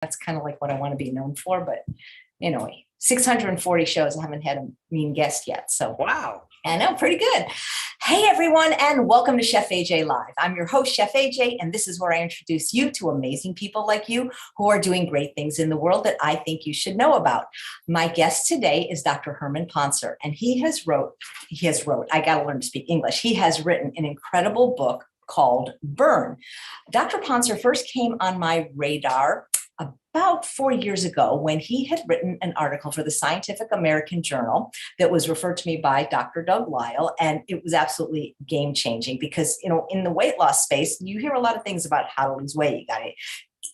That's kind of like what I want to be known for. But anyway, 640 shows. I haven't had a mean guest yet. So Wow. I know, pretty good. Hey, everyone, and welcome to Chef AJ Live. I'm your host, Chef AJ, and this is where I introduce you to amazing people like you who are doing great things in the world that I think you should know about. My guest today is Dr. Herman Pontzer, and he has I got to learn to speak English. He has written an incredible book called Burn. Dr. Pontzer first came on my radar about 4 years ago when he had written an article for the Scientific American Journal that was referred to me by Dr. Doug Lisle. And it was absolutely game changing because, in the weight loss space, you hear a lot of things about how to lose weight. You got to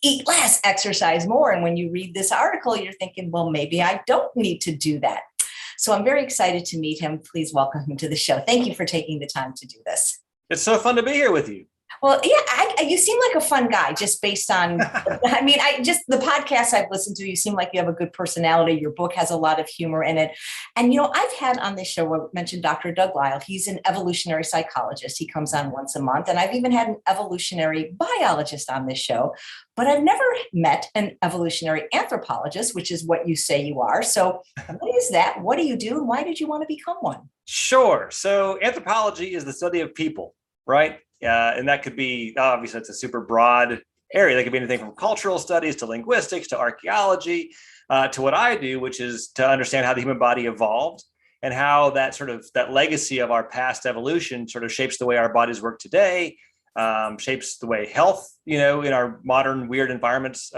eat less, exercise more. And when you read this article, you're thinking, well, maybe I don't need to do that. So I'm very excited to meet him. Please welcome him to the show. Thank you for taking the time to do this. It's so fun to be here with you. Well, yeah, you seem like a fun guy just based on, the podcasts I've listened to, you seem like you have a good personality. Your book has a lot of humor in it. And, I've had on this show, I mentioned Dr. Doug Lisle. He's an evolutionary psychologist. He comes on once a month. And I've even had an evolutionary biologist on this show, but I've never met an evolutionary anthropologist, which is what you say you are. So what is that? What do you do? And why did you want to become one? Sure. So anthropology is the study of people, right? And that could be, obviously, it's a super broad area. That could be anything from cultural studies to linguistics to archaeology to what I do, which is to understand how the human body evolved and how that legacy of our past evolution sort of shapes the way our bodies work today, shapes the way health, in our modern weird environments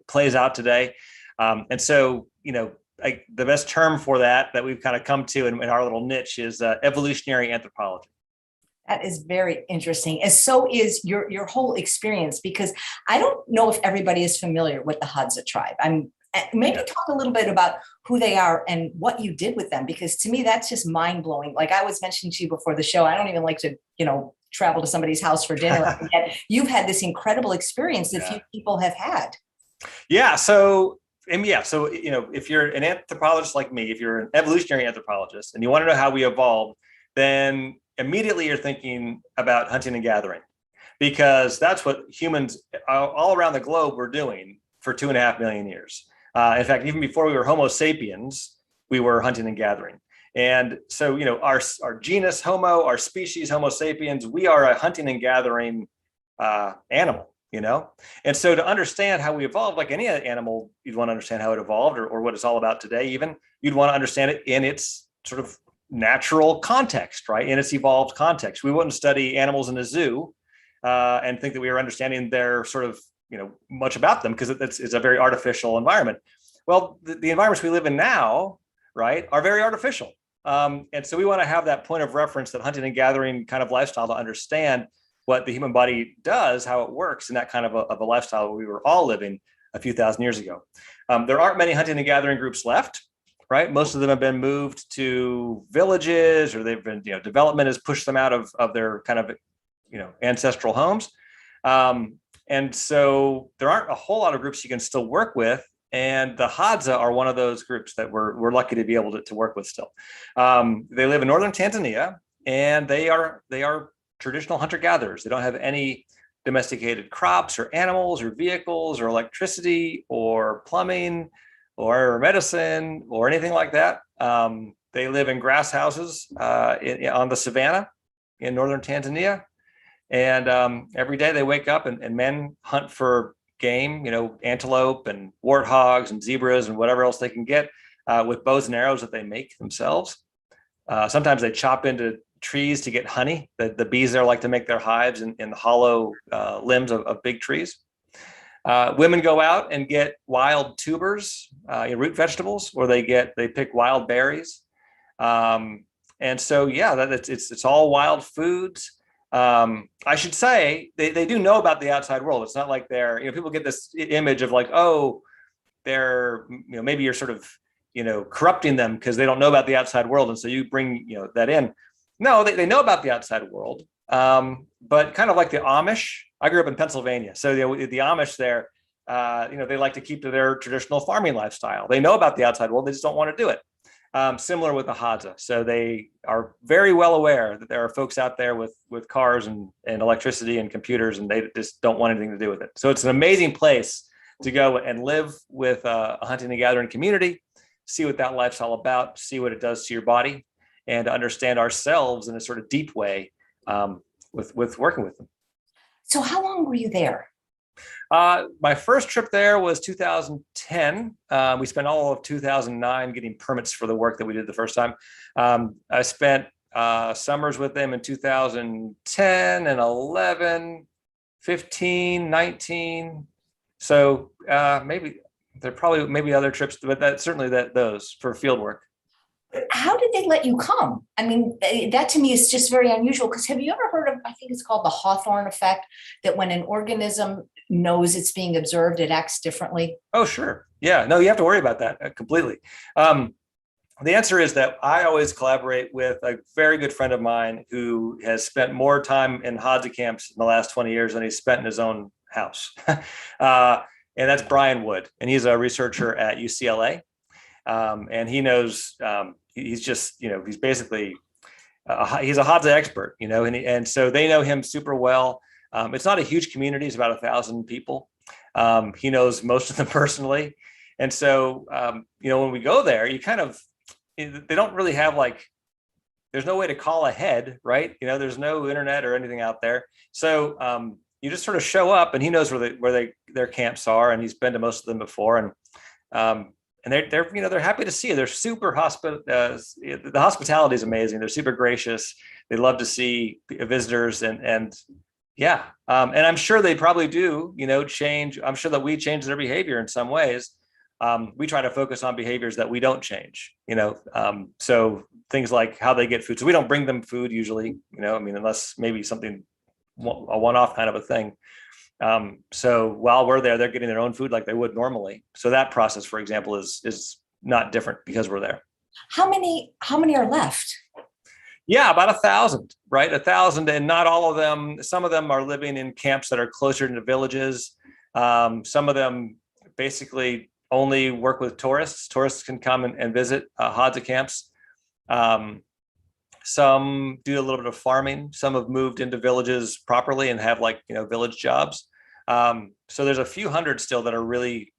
plays out today. And so, the best term for that we've kind of come to in our little niche is evolutionary anthropology. That is very interesting. And so is your whole experience, because I don't know if everybody is familiar with the Hadza Tribe. Maybe talk a little bit about who they are and what you did with them, because to me, that's just mind blowing. Like I was mentioning to you before the show, I don't even like to, travel to somebody's house for dinner. Yet you've had this incredible experience that few people have had. So if you're an anthropologist like me, if you're an evolutionary anthropologist and you want to know how we evolved, then immediately you're thinking about hunting and gathering, because that's what humans all around the globe were doing for 2.5 million years. In fact, even before we were Homo sapiens, we were hunting and gathering. And so, our genus Homo, our species Homo sapiens, we are a hunting and gathering animal, And so to understand how we evolved, like any animal, you'd want to understand how it evolved or what it's all about today. Even you'd want to understand it in its sort of natural context, right? In its evolved context. We wouldn't study animals in a zoo and think that we were understanding their sort of, much about them, because it's a very artificial environment. Well, the environments we live in now, right, are very artificial. And so we want to have that point of reference, that hunting and gathering kind of lifestyle, to understand what the human body does, how it works in that kind of a lifestyle we were all living a few thousand years ago. There aren't many hunting and gathering groups left. Right. Most of them have been moved to villages, or they've been, development has pushed them out of their kind of, ancestral homes. And so there aren't a whole lot of groups you can still work with. And the Hadza are one of those groups that we're lucky to be able to work with still. They live in northern Tanzania, and they are traditional hunter-gatherers. They don't have any domesticated crops or animals or vehicles or electricity or plumbing or medicine or anything like that. They live in grass houses on the savannah in northern Tanzania. And every day they wake up and men hunt for game, antelope and warthogs and zebras and whatever else they can get with bows and arrows that they make themselves. Sometimes they chop into trees to get honey. The bees there like to make their hives in the hollow limbs of big trees. Women go out and get wild tubers, root vegetables, or they pick wild berries. And so, it's all wild foods. I should say they do know about the outside world. It's not like they're, people get this image of like, oh, they're, maybe you're sort of, corrupting them because they don't know about the outside world. And so you bring, that in. No, they know about the outside world. But kind of like the Amish. I grew up in Pennsylvania. So the Amish there, they like to keep to their traditional farming lifestyle. They know about the outside world. They just don't want to do it. Similar with the Hadza. So they are very well aware that there are folks out there with cars and electricity and computers, and they just don't want anything to do with it. So it's an amazing place to go and live with a hunting and gathering community, see what that life's all about, see what it does to your body, and to understand ourselves in a sort of deep way with working with them. So how long were you there? My first trip there was 2010. We spent all of 2009 getting permits for the work that we did the first time. I spent summers with them in 2010 and 11, 15, 19. So maybe there probably maybe other trips, but that certainly those for field work. How did they let you come? I mean, that to me is just very unusual, because have you ever heard of, I think it's called the Hawthorne Effect, that when an organism knows it's being observed, it acts differently? Oh, sure. Yeah, no, you have to worry about that completely. The answer is that I always collaborate with a very good friend of mine who has spent more time in Hadza camps in the last 20 years than he's spent in his own house. And that's Brian Wood. And he's a researcher at UCLA. And he knows, he's just, he's basically, he's a Hadza expert, and so they know him super well. It's not a huge community. It's about 1,000 people. He knows most of them personally. And so, when we go there, they don't really have there's no way to call ahead, right? There's no internet or anything out there. So you just sort of show up, and he knows where their camps are, and he's been to most of them before. And they're happy to see you. They're super the hospitality is amazing. They're super gracious. They love to see visitors, and I'm sure they probably do, change. I'm sure that we change their behavior in some ways. We try to focus on behaviors that we don't change, so things like how they get food. So we don't bring them food usually, unless maybe something, a one-off kind of a thing. So while we're there, they're getting their own food like they would normally. So that process, for example, is not different because we're there. How many are left? Yeah, about 1,000, right? 1,000, and not all of them. Some of them are living in camps that are closer to villages. Some of them basically only work with tourists. Tourists can come and visit Hadza camps. Some do a little bit of farming. Some have moved into villages properly and have village jobs. So there's a few hundred still that are really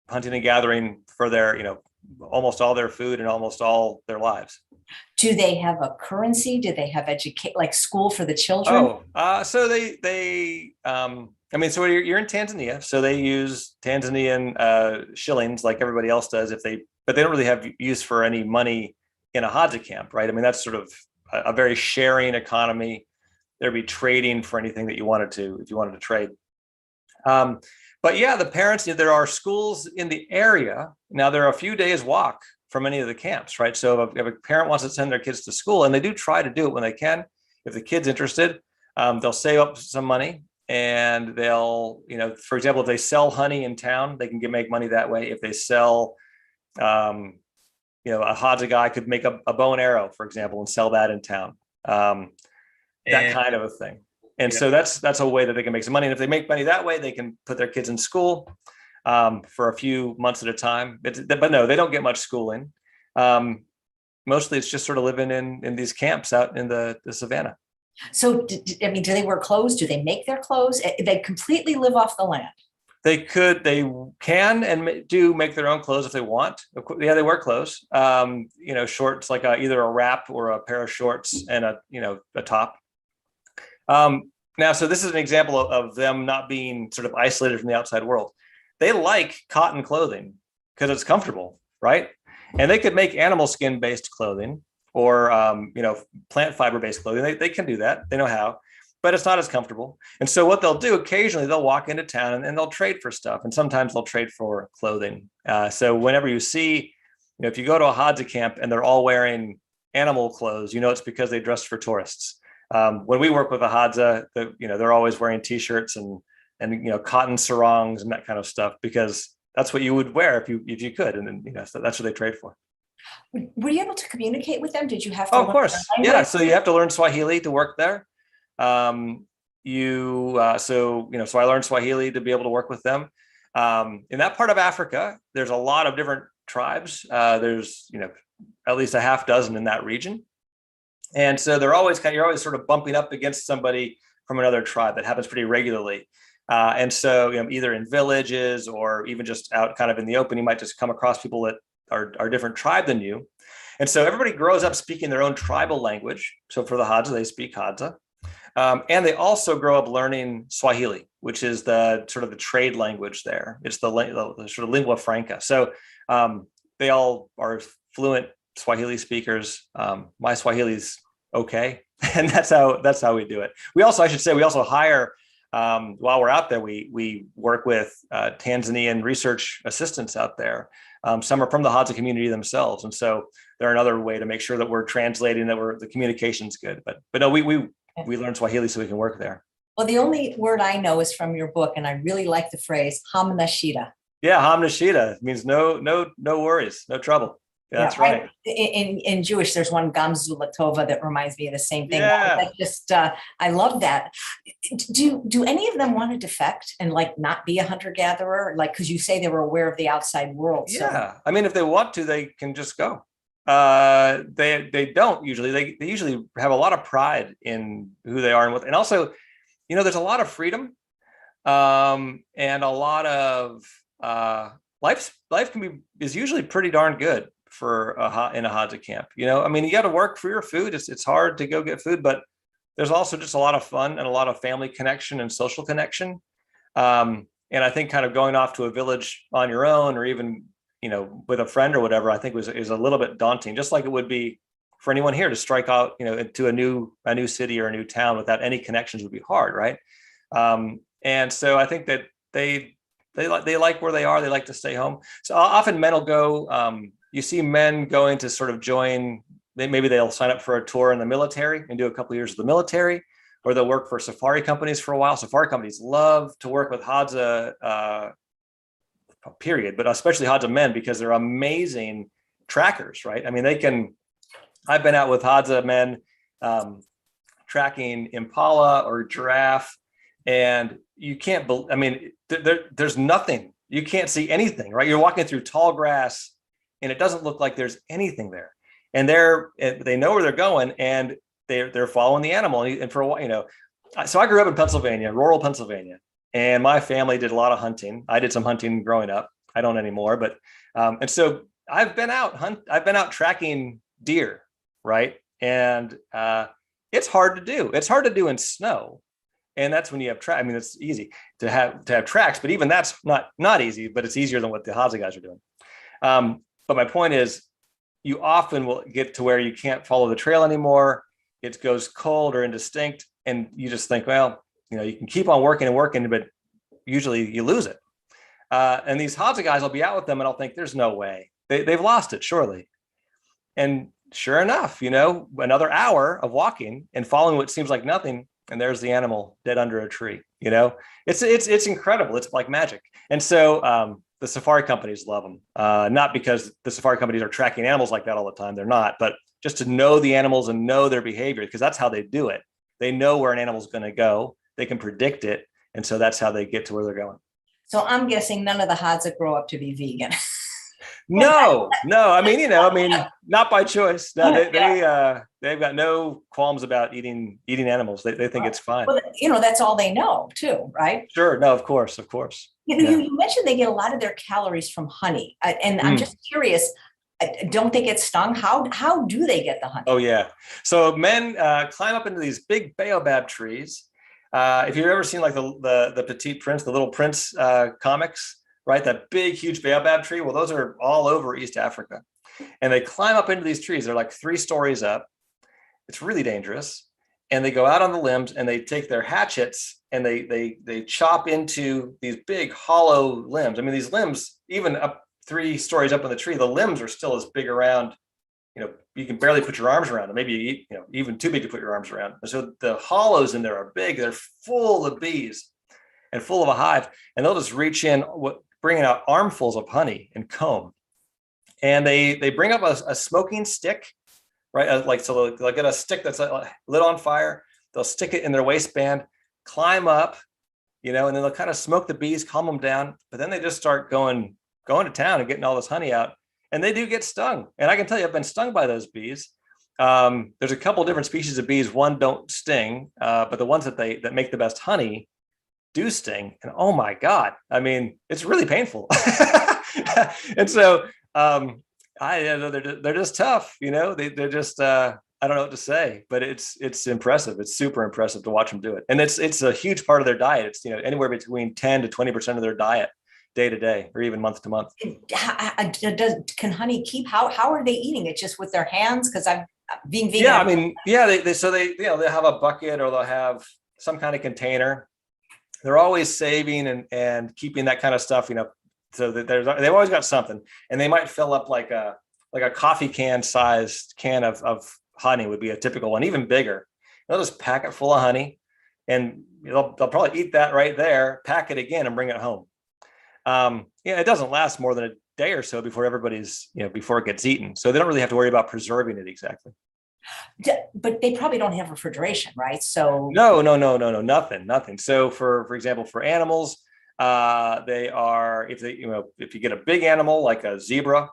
hunting and gathering for their, almost all their food and almost all their lives. Do they have a currency? Do they have school for the children? So so you're in Tanzania, so they use Tanzanian shillings like everybody else does but they don't really have use for any money in a Hadza camp, right? That's sort of a very sharing economy. There'd be trading for anything that you wanted to, if you wanted to trade. But yeah, the parents, there are schools in the area. Now there are a few days walk from any of the camps, right? So if a parent wants to send their kids to school, and they do try to do it when they can, if the kid's interested, they'll save up some money, and they'll, for example, if they sell honey in town, they can make money that way. If they sell, a Hadza guy could make a bow and arrow, for example, and sell that in town. That kind of a thing. And so that's a way that they can make some money. And if they make money that way, they can put their kids in school for a few months at a time. But no, they don't get much schooling. Mostly it's just sort of living in these camps out in the savannah. So, do they wear clothes? Do they make their clothes? They completely live off the land. They can and do make their own clothes if they want. Yeah, they wear clothes. Shorts, like either a wrap or a pair of shorts and a top. Now, so this is an example of them not being sort of isolated from the outside world. They like cotton clothing because it's comfortable, right? And they could make animal skin based clothing or, plant fiber based clothing. They can do that. They know how, but it's not as comfortable. And so what they'll do, occasionally they'll walk into town and they'll trade for stuff. And sometimes they'll trade for clothing. So whenever you see, if you go to a Hadza camp and they're all wearing animal clothes, it's because they dressed for tourists. When we work with a Hadza, they're always wearing t-shirts and cotton sarongs and that kind of stuff, because that's what you would wear if you could. And then, so that's what they trade for. Were you able to communicate with them? Did you have to? Oh, of course. Yeah. So you have to learn Swahili to work there. So I learned Swahili to be able to work with them. In that part of Africa, there's a lot of different tribes. There's, at least a half dozen in that region. And so you're always sort of bumping up against somebody from another tribe. That happens pretty regularly. And so, either in villages or even just out kind of in the open, you might just come across people that are different tribe than you. And so everybody grows up speaking their own tribal language. So for the Hadza, they speak Hadza. And they also grow up learning Swahili, which is the sort of the trade language there. It's the sort of lingua franca. So they all are fluent Swahili speakers. My Swahili's okay, and that's how we do it. I should say, we also hire while we're out there. We work with Tanzanian research assistants out there. Some are from the Hadza community themselves, and so they're another way to make sure that we're translating, that the communication's good. But no, we learn Swahili so we can work there. Well, the only word I know is from your book, and I really like the phrase "hamna shida." Yeah, hamna shida means no worries, no trouble. Yeah, that's right. In Jewish, there's one gamzu latova that reminds me of the same thing. Yeah. I love that. Do any of them want to defect and like not be a hunter-gatherer? Like, because you say they were aware of the outside world. Yeah, I mean, if they want to, they can just go. They don't usually. They usually have a lot of pride in who they are and also, there's a lot of freedom, and a lot of life is usually pretty darn good for in a Hadza camp. I mean, you got to work for your food. It's hard to go get food, but there's also just a lot of fun and a lot of family connection and social connection. And I think kind of going off to a village on your own, or even with a friend or whatever, I think is a little bit daunting, just like it would be for anyone here to strike out, into a new city or a new town without any connections would be hard, right? And so I think that they like where they are. They like to stay home. So often men will go. You see men going to sort of join. Maybe they'll sign up for a tour in the military and do a couple of years of the military, or they'll work for safari companies for a while. Safari companies love to work with Hadza. Period, but especially Hadza men, because they're amazing trackers, right? I mean, I've been out with Hadza men tracking impala or giraffe, and you can't, there's nothing. You can't see anything, right? You're walking through tall grass and it doesn't look like there's anything there. And they know where they're going, and they're following the animal. And for a while, so I grew up in Pennsylvania, rural Pennsylvania. And my family did a lot of hunting. I did some hunting growing up. I don't anymore, but and so I've been out tracking deer, right? And it's hard to do. It's hard to do in snow, and that's when you have I mean, it's easy to have tracks, but even that's not easy. But it's easier than what the Hadza guys are doing. But my point is, you often will get to where you can't follow the trail anymore. It goes cold or indistinct, and you just think, well, you can keep on working and working, but usually you lose it. And these Hadza guys, I'll be out with them and I'll think, there's no way. They've lost it, surely. And sure enough, another hour of walking and following what seems like nothing, and there's the animal dead under a tree. It's incredible. It's like magic. And so the safari companies love them, not because the safari companies are tracking animals like that all the time. They're not, but just to know the animals and know their behavior, because that's how they do it. They know where an animal's going to go. They can predict it. And so that's how they get to where they're going. So I'm guessing none of the Hadza grow up to be vegan. No. I mean, not by choice. No, they've got no qualms about eating animals. They think it's fine. Well, that's all they know too, right? Sure. No, of course. You mentioned they get a lot of their calories from honey, and I'm just curious. Don't they get stung? How do they get the honey? Oh yeah. So men climb up into these big baobab trees. If you've ever seen like the Petit Prince, the Little Prince comics, right? That big, huge baobab tree. Well, those are all over East Africa, and they climb up into these trees. They're like 3 stories up. It's really dangerous. And they go out on the limbs and they take their hatchets and they chop into these big hollow limbs. I mean, these limbs, even up 3 stories up in the tree, the limbs are still as big around, you can barely put your arms around them, maybe, even too big to put your arms around. And so the hollows in there are big. They're full of bees and full of a hive. And they'll just reach in, bringing out armfuls of honey and comb. And they bring up a smoking stick, right? So they'll get a stick that's lit on fire. They'll stick it in their waistband, climb up, and then they'll kind of smoke the bees, calm them down. But then they just start going to town and getting all this honey out. And they do get stung. And I can tell you, I've been stung by those bees. There's a couple different species of bees. One don't sting, but the ones that make the best honey dew sting, and oh my God, I mean, it's really painful. And so they're just tough, they're just I don't know what to say, but it's impressive. It's super impressive to watch them do it. And it's a huge part of their diet. It's, anywhere between 10 to 20% of their diet day to day, or even month to month. Can honey keep, how are they eating it? Just with their hands? Because I'm being vegan. Yeah, I mean, yeah, they have a bucket, or they'll have some kind of container. They're always saving and keeping that kind of stuff, so that they've always got something. And they might fill up like a coffee can sized can of honey would be a typical one, even bigger. They'll just pack it full of honey, and they'll probably eat that right there, pack it again, and bring it home. It doesn't last more than a day or so before before it gets eaten. So they don't really have to worry about preserving it exactly. But they probably don't have refrigeration, right? So no, nothing. So for example, for animals, they are, if you get a big animal like a zebra,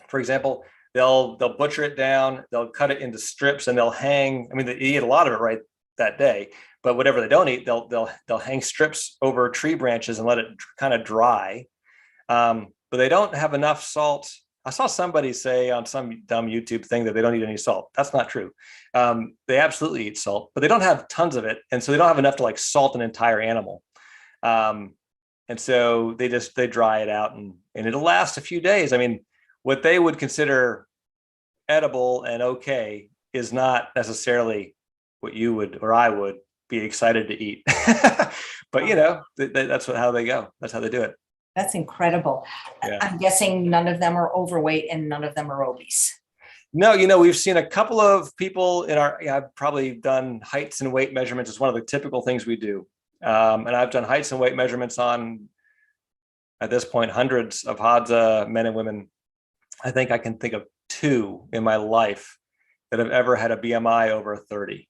for example, they'll butcher it down, they'll cut it into strips, and they'll hang. I mean, they eat a lot of it right that day, but whatever they don't eat, they'll hang strips over tree branches and let it kind of dry. But they don't have enough salt. I saw somebody say on some dumb YouTube thing that they don't eat any salt. That's not true. They absolutely eat salt, but they don't have tons of it, and so they don't have enough to like salt an entire animal. And so they dry it out, and it'll last a few days. I mean, what they would consider edible and okay is not necessarily what you would or I would be excited to eat. But that's how they go. That's how they do it. That's incredible. Yeah. I'm guessing none of them are overweight and none of them are obese. No, we've seen a couple of people I've probably done heights and weight measurements. It's one of the typical things we do. And I've done heights and weight measurements on, at this point, hundreds of Hadza men and women. I think I can think of 2 in my life that have ever had a BMI over 30.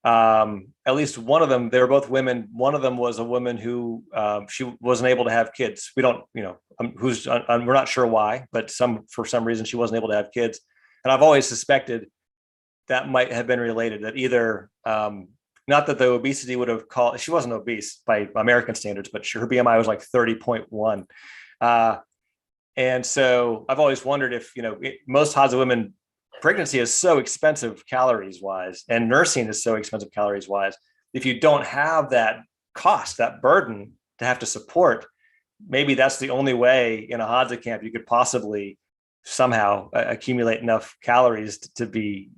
At least one of them, they were both women. One of them was a woman who she wasn't able to have kids. We don't, we're not sure why, but for some reason she wasn't able to have kids. And I've always suspected that might have been related, that either, not that the obesity would have called, she wasn't obese by American standards, but her BMI was like 30.1. And so I've always wondered if, most Hadza women, pregnancy is so expensive calories wise, and nursing is so expensive calories wise. If you don't have that cost, that burden to have to support, maybe that's the only way in a Hadza camp you could possibly somehow accumulate enough calories to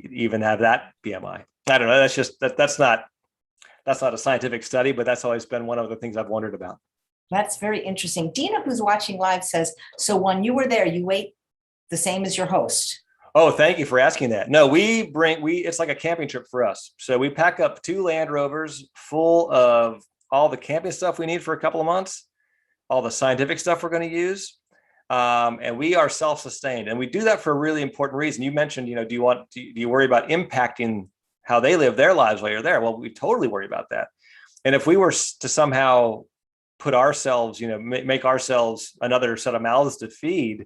even have that BMI. I don't know. That's just, that's not a scientific study, but that's always been one of the things I've wondered about. That's very interesting. Dina, who's watching live, says, so when you were there, you ate the same as your host? Oh, thank you for asking that. No, it's like a camping trip for us. So we pack up 2 Land Rovers full of all the camping stuff we need for a couple of months, all the scientific stuff we're going to use. And we are self-sustained. And we do that for a really important reason. You mentioned, do you worry about impacting how they live their lives while you're there? Well, we totally worry about that. And if we were to somehow put ourselves, make ourselves another set of mouths to feed,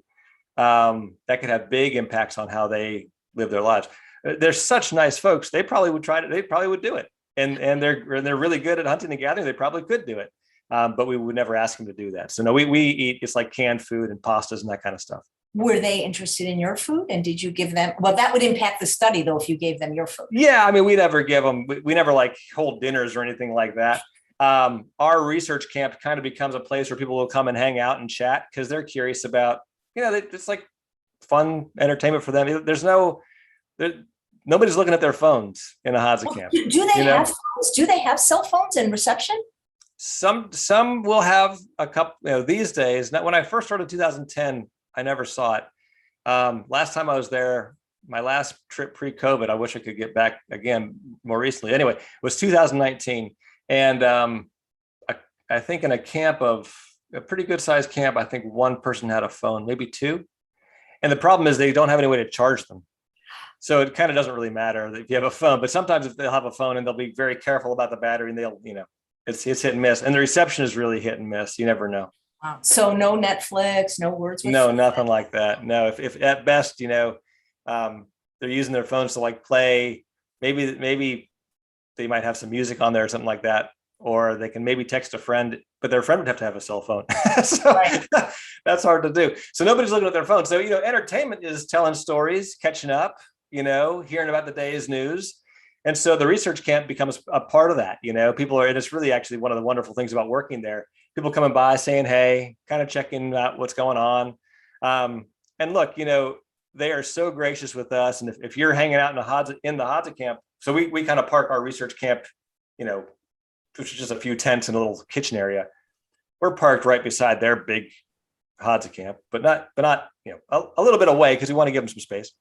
that could have big impacts on how they live their lives. They're such nice folks. They probably would do it. And they're really good at hunting and gathering. They probably could do it. But we would never ask them to do that. So no, we eat, it's like canned food and pastas and that kind of stuff. Were they interested in your food? And did you give them, well, that would impact the study though, if you gave them your food. Yeah. I mean, we never give them, we never like hold dinners or anything like that. Our research camp kind of becomes a place where people will come and hang out and chat because they're curious about, it's like fun entertainment for them. Nobody's looking at their phones in a Hadza camp. Do they have phones? Do they have cell phones and reception? Some will have a couple, these days. When I first started in 2010, I never saw it. Last time I was there, my last trip pre-COVID, I wish I could get back again more recently. Anyway, it was 2019. And I think in a camp of a pretty good sized camp, I think one person had a phone, maybe 2. And the problem is they don't have any way to charge them. So it kind of doesn't really matter if you have a phone, but sometimes if they'll have a phone and they'll be very careful about the battery and they'll, it's hit and miss. And the reception is really hit and miss. You never know. Wow. So no Netflix, no words with No, nothing like that. No, if at best, they're using their phones to like play, maybe they might have some music on there or something like that. or they can maybe text a friend, but their friend would have to have a cell phone. So Right. that's hard to do. So nobody's looking at their phone. So, entertainment is telling stories, catching up, hearing about the day's news. And so the research camp becomes a part of that. People are, and it's really actually one of the wonderful things about working there. People coming by saying, hey, kind of checking out what's going on. And look, they are so gracious with us. And if you're hanging out in the Hadza camp, so we kind of park our research camp, which is just a few tents and a little kitchen area. We're parked right beside their big Hadza camp, but not a little bit away because we want to give them some space.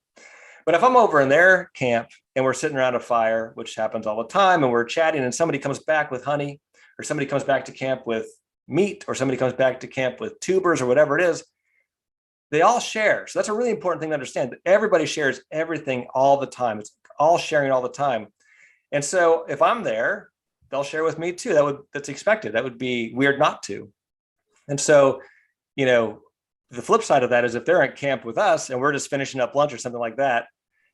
But if I'm over in their camp and we're sitting around a fire, which happens all the time, and we're chatting, and somebody comes back with honey, or somebody comes back to camp with meat, or somebody comes back to camp with tubers, or whatever it is, they all share. So that's a really important thing to understand, that everybody shares everything all the time. It's all sharing all the time. And so if I'm there, they'll share with me too. That's expected. That would be weird not to. And so, the flip side of that is if they're at camp with us and we're just finishing up lunch or something like that,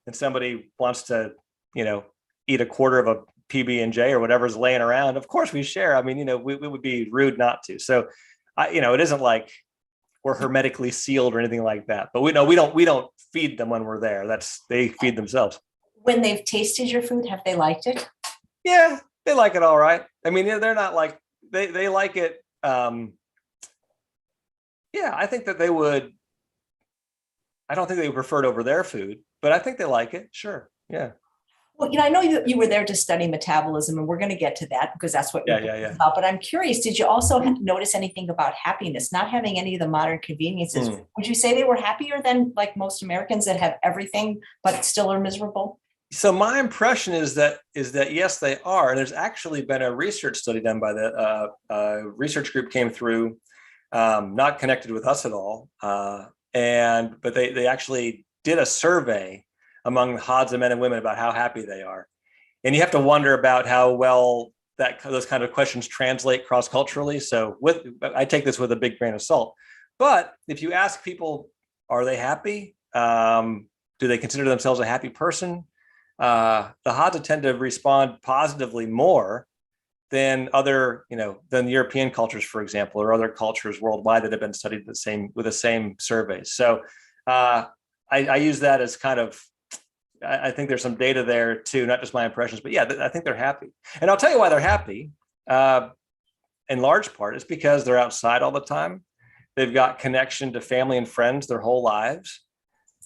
and somebody wants to, eat a quarter of a PB&J or whatever's laying around, of course we share. I mean, we would be rude not to. So, it isn't like we're hermetically sealed or anything like that. But we don't feed them when we're there. They feed themselves. When they've tasted your food, have they liked it? Yeah, they like it all right. I mean, they're not like they like it. Yeah, I think that they would. I don't think they would prefer it over their food, but I think they like it. Sure. Yeah. Well, I know you were there to study metabolism, and we're going to get to that because that's what you're about. But I'm curious, did you also notice anything about happiness, not having any of the modern conveniences? Would you say they were happier than like most Americans that have everything, but still are miserable? So my impression is that yes, they are. And there's actually been a research study done by the research group came through, not connected with us at all. But they actually did a survey among Hadza men and women about how happy they are. And you have to wonder about how well those kind of questions translate cross-culturally. So I take this with a big grain of salt. But if you ask people, are they happy? Do they consider themselves a happy person? The Hadza tend to respond positively more than than European cultures, for example, or other cultures worldwide that have been studied with the same surveys. So I use that as kind of, I think there's some data there too, not just my impressions, but yeah, I think they're happy. And I'll tell you why they're happy. In large part, it's because they're outside all the time. They've got connection to family and friends their whole lives.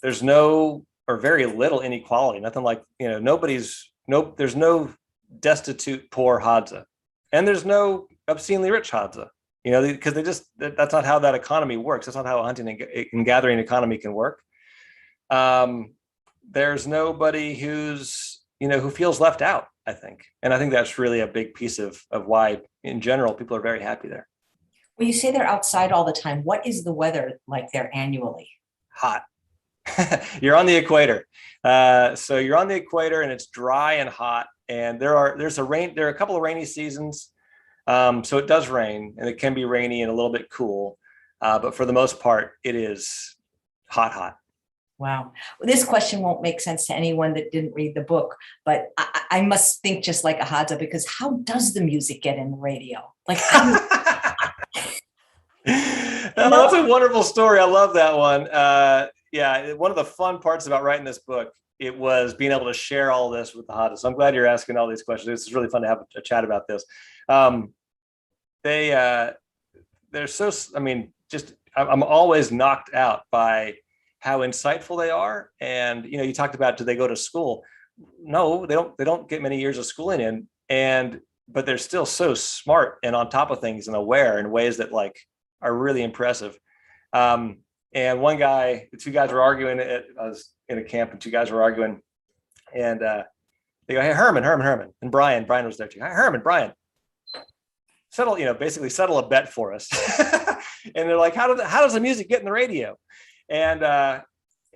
There's no or very little inequality. Nothing like, there's no destitute poor Hadza, and there's no obscenely rich Hadza, because that's not how that economy works. That's not how a hunting and gathering economy can work. There's nobody who feels left out, I think. And I think that's really a big piece of why, in general, people are very happy there. Well, you say they're outside all the time. What is the weather like there annually? Hot. You're on the equator. So you're on the equator and it's dry and hot. And there are a couple of rainy seasons. So it does rain, and it can be rainy and a little bit cool. But for the most part, it is hot. Wow. Well, this question won't make sense to anyone that didn't read the book, but I must think just like a Hadza, because how does the music get in the radio? Like, that's a wonderful story. I love that one. Yeah, one of the fun parts about writing this book, it was being able to share all this with the Hadza. So I'm glad you're asking all these questions. It's really fun to have a chat about this. They're so, I'm always knocked out by how insightful they are. And, you talked about, do they go to school? No, they don't get many years of schooling in, but they're still so smart and on top of things and aware in ways that are really impressive. And the two guys were arguing. I was in a camp and two guys were arguing, and they go, "Hey, Herman," and Brian was there too. "Hi, Herman, Brian, basically settle a bet for us." And they're like, how does the music get in the radio? And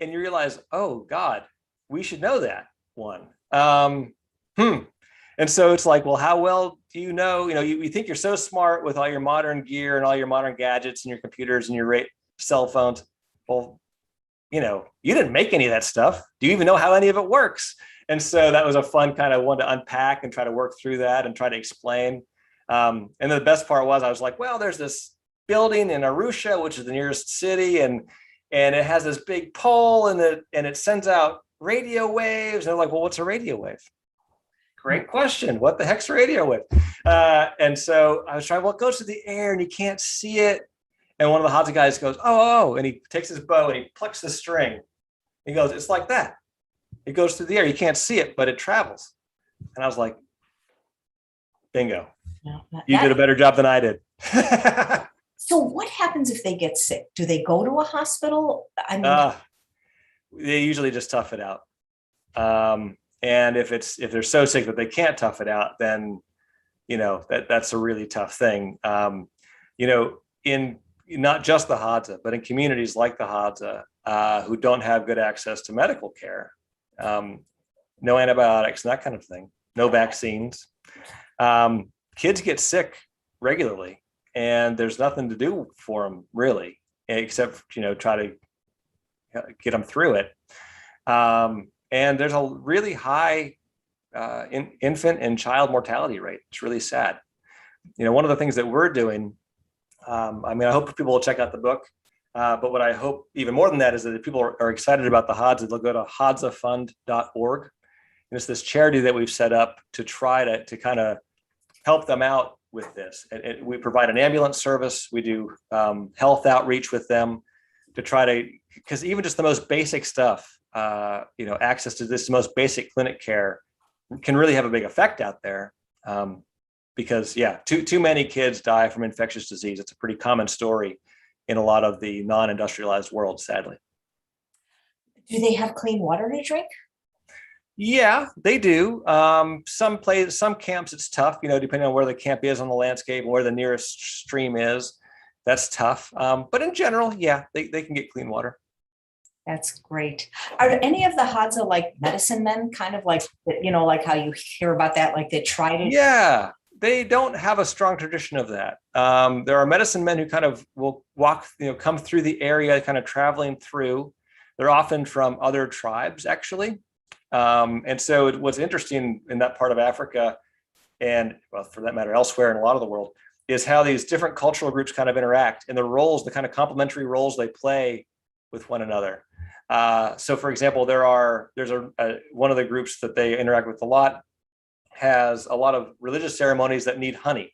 you realize, oh God, we should know that one. And so it's like, well, how well do you know? You think you're so smart with all your modern gear and all your modern gadgets and your computers and your cell phones. Well, you didn't make any of that stuff. Do you even know how any of it works? And so that was a fun kind of one to unpack and try to work through that and try to explain. And the best part was I was like, well, there's this building in Arusha, which is the nearest city, and it has this big pole, and it sends out radio waves. And they're like, well, what's a radio wave? Great question. What the heck's a radio wave? And so I was trying, well, it goes through the air and you can't see it. And one of the Hadza guys goes, oh, and he takes his bow and he plucks the string. He goes, it's like that. It goes through the air. You can't see it, but it travels. And I was like, bingo. No, you did a better job than I did. So what happens if they get sick? Do they go to a hospital? I mean, they usually just tough it out. And if they're so sick that they can't tough it out, then, that's a really tough thing. In not just the Hadza, but in communities like the Hadza, who don't have good access to medical care, no antibiotics, and that kind of thing, no vaccines, kids get sick regularly, and there's nothing to do for them really, except, try to get them through it. And there's a really high infant and child mortality rate. It's really sad. One of the things that we're doing, I hope people will check out the book, but what I hope even more than that is that if people are excited about the Hadza, they'll go to hadzafund.org. And it's this charity that we've set up to try to kind of help them out with this. We provide an ambulance service. We do health outreach with them to try to, because even just the most basic stuff, access to this most basic clinic care can really have a big effect out there. Because too many kids die from infectious disease. It's a pretty common story in a lot of the non-industrialized world, sadly. Do they have clean water to drink? Yeah, they do. Some camps it's tough, depending on where the camp is on the landscape and where the nearest stream is. That's tough. But in general, they can get clean water. That's great. Are any of the Hadza like medicine men, kind of like, like how you hear about that, like they try to? Yeah, they don't have a strong tradition of that. There are medicine men who kind of will walk, come through the area, kind of traveling through. They're often from other tribes, actually. And so what's interesting in that part of Africa, and well, for that matter, elsewhere in a lot of the world, is how these different cultural groups kind of interact and the roles, the kind of complementary roles they play with one another. So for example, there's one of the groups that they interact with a lot has a lot of religious ceremonies that need honey,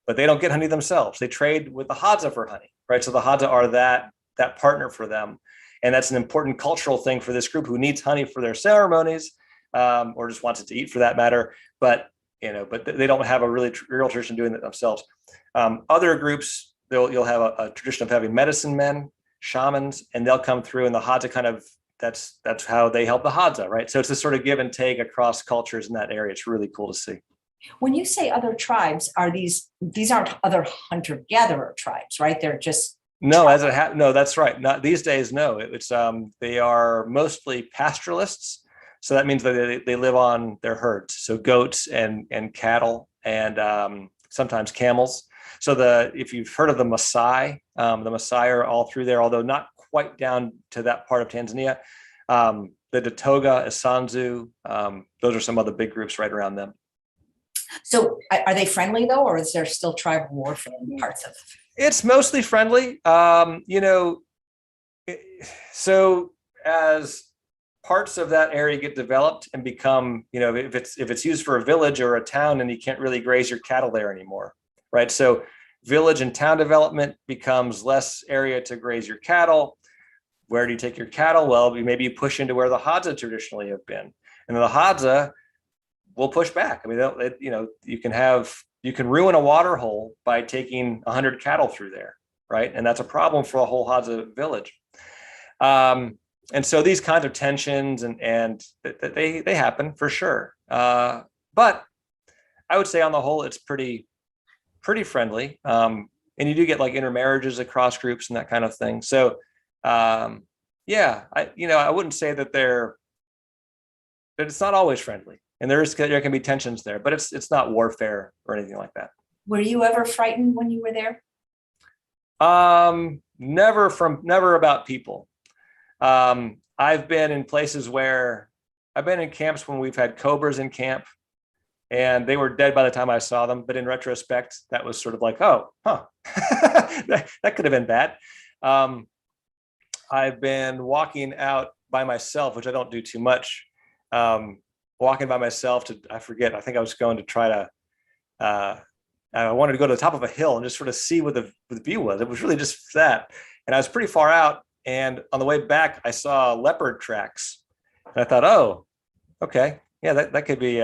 but they don't get honey themselves. They trade with the Hadza for honey, right? So the Hadza are that partner for them. And that's an important cultural thing for this group who needs honey for their ceremonies, or just wants it to eat for that matter. But they don't have a real tradition doing it themselves. Other groups, you'll have a tradition of having medicine men, shamans, and they'll come through, and the Hadza kind of that's how they help the Hadza, right? So it's this sort of give and take across cultures in that area. It's really cool to see. When you say other tribes, are these aren't other hunter-gatherer tribes, right? They're just no, no, that's right. Not these days. No, it's they are mostly pastoralists. So that means that they live on their herds, so goats and cattle and sometimes camels. So if you've heard of the Maasai are all through there, although not quite down to that part of Tanzania. The Datoga, Isanzu, those are some other big groups right around them. So are they friendly though, or is there still tribal warfare in parts of? It's mostly friendly. So as parts of that area get developed and become, if it's used for a village or a town, and you can't really graze your cattle there anymore, right? So village and town development becomes less area to graze your cattle. Where do you take your cattle? Well, maybe you push into where the Hadza traditionally have been, and then the Hadza will push back. I mean, you can ruin a water hole by taking 100 cattle through there, right? And that's a problem for a whole Hadza village. And so these kinds of tensions and they happen for sure. But I would say on the whole, it's pretty friendly. And you do get like intermarriages across groups and that kind of thing. So I wouldn't say that it's not always friendly. And there can be tensions there, but it's not warfare or anything like that. Were you ever frightened when you were there? Never about people. I've been in places where I've been in camps when we've had cobras in camp, and they were dead by the time I saw them. But in retrospect, that was sort of like, oh, huh, that could have been bad. I've been walking out by myself, which I don't do too much. Walking by myself I think I was going to try to, I wanted to go to the top of a hill and just sort of see what the view was. It was really just that. And I was pretty far out. And on the way back, I saw leopard tracks. And I thought, oh, okay. Yeah, that could be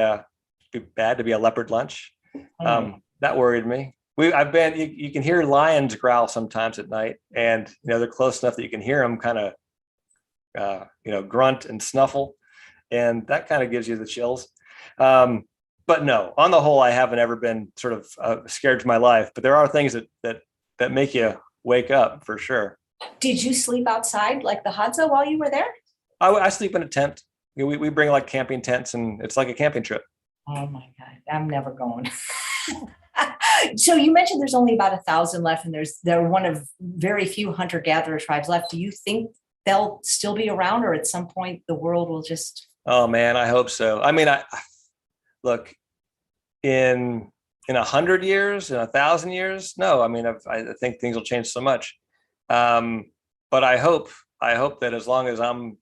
bad to be a leopard lunch. That worried me. You can hear lions growl sometimes at night, and they're close enough that you can hear them kind of grunt and snuffle, and that kind of gives you the chills. But no, on the whole, I haven't ever been sort of scared to my life, but there are things that make you wake up for sure. Did you sleep outside like the Hadza while you were there? I sleep in a tent. We bring like camping tents, and it's like a camping trip. Oh my God, I'm never going. So you mentioned there's only about 1,000 left, and they're one of very few hunter-gatherer tribes left. Do you think they'll still be around, or at some point the world will just? Oh man, I hope so. I mean, look, in 100 years, in 1,000 years, no. I mean, I think things will change so much. But I hope that as long as I'm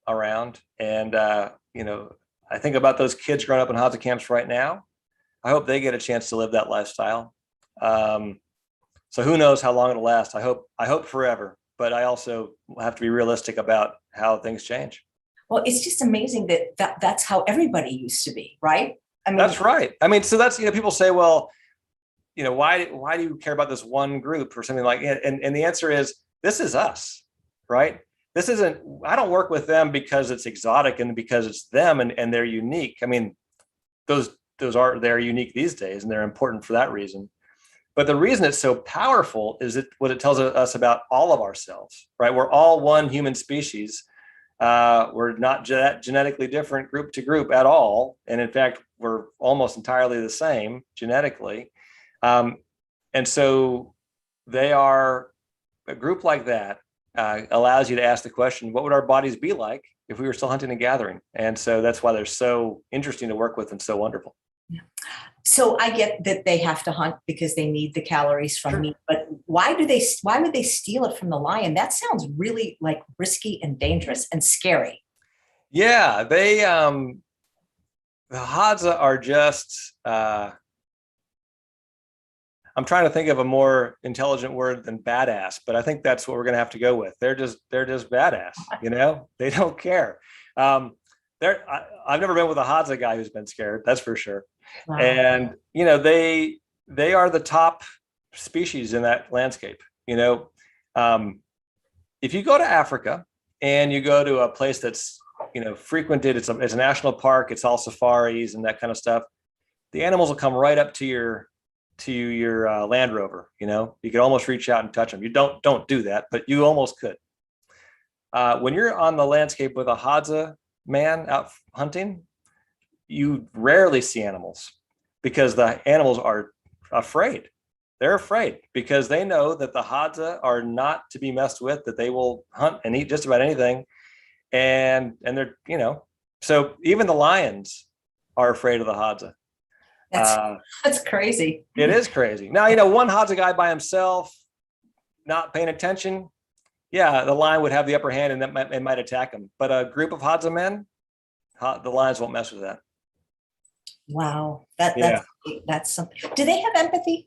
around, and I think about those kids growing up in Hadza camps right now. I hope they get a chance to live that lifestyle. So who knows how long it'll last? I hope forever, but I also have to be realistic about how things change. Well, it's just amazing that's how everybody used to be, right? I mean, that's right. I mean, so that's, people say, well, why do you care about this one group or something like it? And the answer is, this is us, right? This isn't, I don't work with them because it's exotic and because it's them and they're unique. I mean, they're unique these days, and they're important for that reason. But the reason it's so powerful is what it tells us about all of ourselves, right? We're all one human species. We're not genetically different group to group at all. And in fact, we're almost entirely the same genetically. And so they are a group like that allows you to ask the question, what would our bodies be like if we were still hunting and gathering? And so that's why they're so interesting to work with and so wonderful. Yeah. So I get that they have to hunt because they need the calories from meat, but why would they steal it from the lion? That sounds really like risky and dangerous and scary. Yeah, the Hadza are just, I'm trying to think of a more intelligent word than badass, but I think that's what we're going to have to go with. They're just badass, they don't care. I've never been with a Hadza guy who's been scared. That's for sure. Wow. And, they are the top species in that landscape. If you go to Africa and you go to a place that's, frequented, it's a national park, it's all safaris and that kind of stuff. The animals will come right up to your Land Rover. You could almost reach out and touch them. You don't do that, but you almost could. When you're on the landscape with a Hadza man out hunting, you rarely see animals because the animals are afraid. They're afraid because they know that the Hadza are not to be messed with, that they will hunt and eat just about anything. And they're, so even the lions are afraid of the Hadza. That's crazy. It is crazy. Now, one Hadza guy by himself, not paying attention, yeah, the lion would have the upper hand and it might attack him. But a group of Hadza men, the lions won't mess with that. Wow. That's something. Do they have empathy?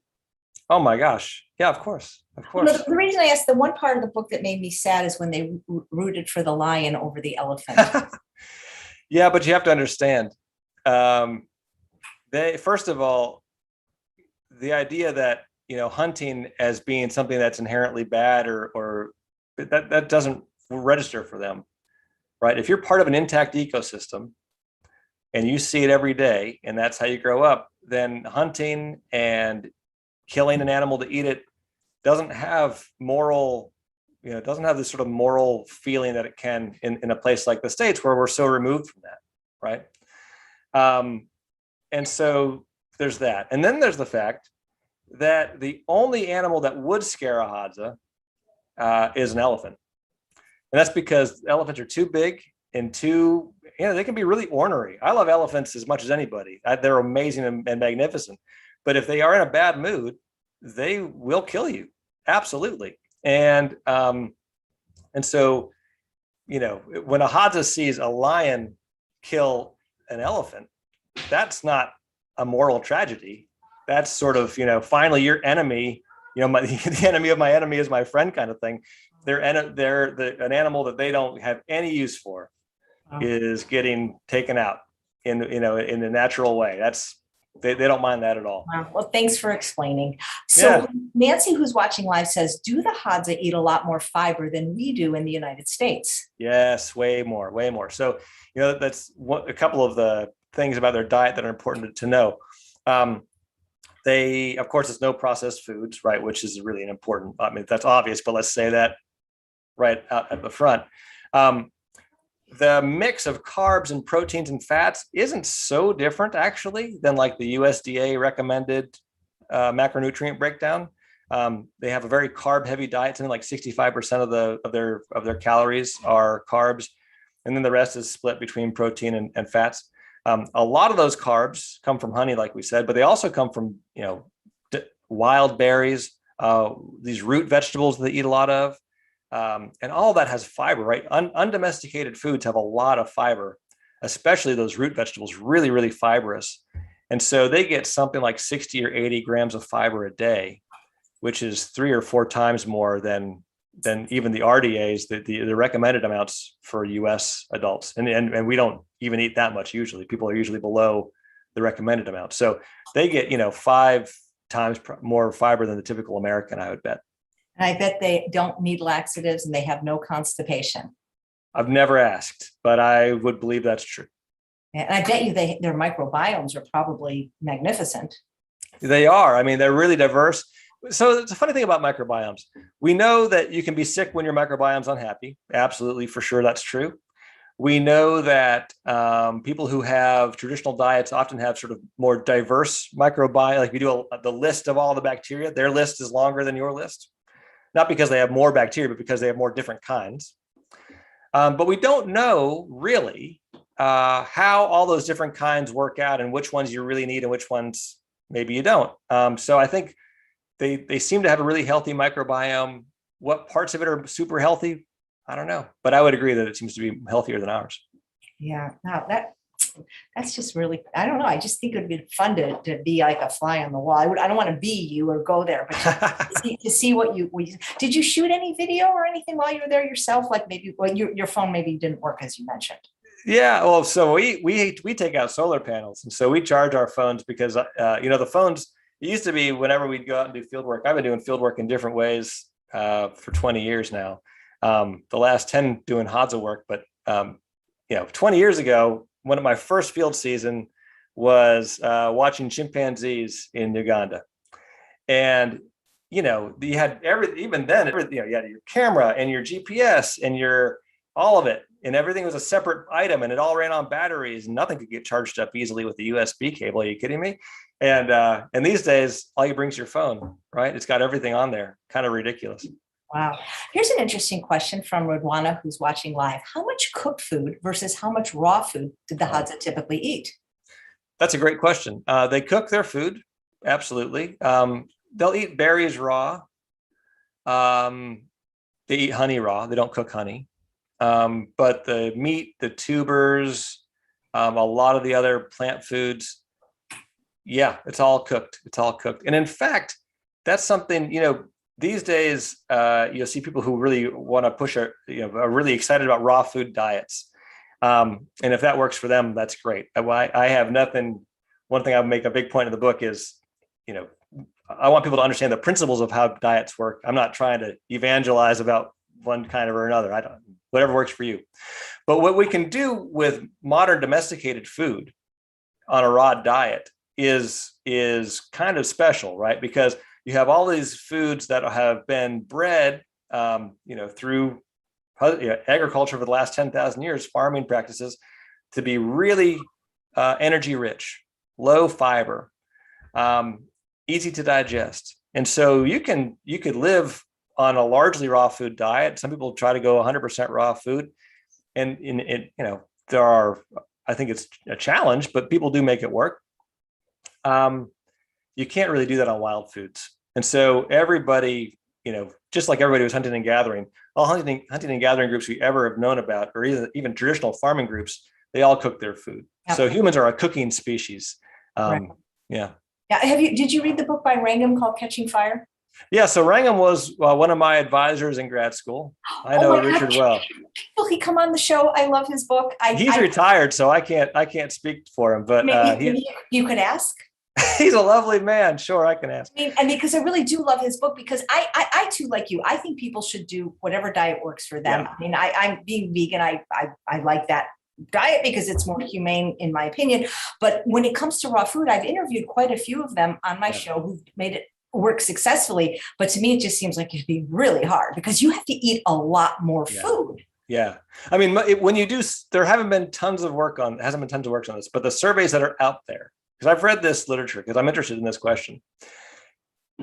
Oh my gosh. Yeah, of course. Of course. The reason I asked, the one part of the book that made me sad is when they rooted for the lion over the elephant. Yeah, but you have to understand. First of all, the idea that, hunting as being something that's inherently bad or that doesn't register for them, right? If you're part of an intact ecosystem and you see it every day and that's how you grow up, then hunting and killing an animal to eat it doesn't have moral, doesn't have this sort of moral feeling that it can in a place like the States where we're so removed from that, right? And so there's that. And then there's the fact that the only animal that would scare a Hadza is an elephant. And that's because elephants are too big and too they can be really ornery. I love elephants as much as anybody. They're amazing and magnificent. But if they are in a bad mood, they will kill you. Absolutely. And so, when a Hadza sees a lion kill an elephant, that's not a moral tragedy. That's sort of, finally your enemy, the enemy of my enemy is my friend kind of thing. They're an animal that they don't have any use for is getting taken out in a natural way. They don't mind that at all. Wow. Well, thanks for explaining. So Nancy, who's watching live, says, do the Hadza eat a lot more fiber than we do in the United States? Yes, way more. So, that's a couple of the things about their diet that are important to know. They, of course, it's no processed foods, right? Which is really an important, that's obvious, but let's say that right out at the front. The mix of carbs and proteins and fats isn't so different actually than like the USDA recommended macronutrient breakdown. They have a very carb heavy diet, something like 65% of their calories are carbs, and then the rest is split between protein and fats. A lot of those carbs come from honey, like we said, but they also come from wild berries, these root vegetables that they eat a lot of. And all that has fiber, right? Undomesticated foods have a lot of fiber, especially those root vegetables, really, really fibrous. And so they get something like 60 or 80 grams of fiber a day, which is 3 or 4 times more than even the RDAs, the recommended amounts for US adults. And we don't even eat that much usually. People are usually below the recommended amount. So they get, 5 times more fiber than the typical American, I would bet. And I bet they don't need laxatives and they have no constipation. I've never asked, but I would believe that's true. And I bet you their microbiomes are probably magnificent. They are. They're really diverse. So it's a funny thing about microbiomes. We know that you can be sick when your microbiome's unhappy. Absolutely, for sure, that's true. We know that people who have traditional diets often have sort of more diverse microbiome. Like we do the list of all the bacteria, their list is longer than your list. Not because they have more bacteria, but because they have more different kinds. But we don't know really how all those different kinds work out and which ones you really need and which ones maybe you don't. So I think they seem to have a really healthy microbiome. What parts of it are super healthy? I don't know, but I would agree that it seems to be healthier than ours. Yeah, no, that's just really, I don't know. I just think it would be fun to be like a fly on the wall. I don't want to be you or go there, but to see what you did. You shoot any video or anything while you were there yourself? Like maybe your phone maybe didn't work as you mentioned. Yeah, well, so we take out solar panels, and so we charge our phones because the phones. It used to be whenever we'd go out and do field work. I've been doing field work in different ways for 20 years now. The last 10 doing Hadza work, but 20 years ago, one of my first field season was watching chimpanzees in Uganda, and you had even then you had your camera and your GPS and all of it, and everything was a separate item, and it all ran on batteries, and nothing could get charged up easily with the USB cable. Are you kidding me? And these days, all you bring is your phone, right? It's got everything on there. Kind of ridiculous. Wow. Here's an interesting question from Rodwana, who's watching live. How much cooked food versus how much raw food did the Hadza typically eat? That's a great question. They cook their food. Absolutely. They'll eat berries raw. They eat honey raw. They don't cook honey. But the meat, the tubers, a lot of the other plant foods, yeah, it's all cooked. And in fact, that's something, these days, you'll see people who really want to push are really excited about raw food diets. And if that works for them, that's great. I have nothing. One thing I make a big point in the book is, I want people to understand the principles of how diets work. I'm not trying to evangelize about one kind or another. Whatever works for you. But what we can do with modern domesticated food on a raw diet is kind of special, right? Because you have all these foods that have been bred, through agriculture for the last 10,000 years, farming practices, to be really energy rich, low fiber, easy to digest. And so you could live on a largely raw food diet. Some people try to go 100% raw food, and I think it's a challenge, but people do make it work. You can't really do that on wild foods. And so everybody, just like everybody was hunting and gathering, all hunting and gathering groups we ever have known about, or even traditional farming groups, they all cook their food. Yep. So humans are a cooking species. Right. Yeah. Yeah. Did you read the book by Wrangham called Catching Fire? Yeah. So Wrangham was one of my advisors in grad school. I know Richard well. Will he come on the show? I love his book. He's retired, so I can't speak for him, but maybe you could ask. He's a lovely man. Sure, I can ask. I mean, because I really do love his book, because I too, like you, I think people should do whatever diet works for them. Yeah. I mean, I'm being vegan. I like that diet because it's more humane in my opinion. But when it comes to raw food, I've interviewed quite a few of them on my show who've made it work successfally. But to me, it just seems like it'd be really hard because you have to eat a lot more food. Yeah. I mean, when you do, there hasn't been tons of work on this, but the surveys that are out there, because I've read this literature because I'm interested in this question.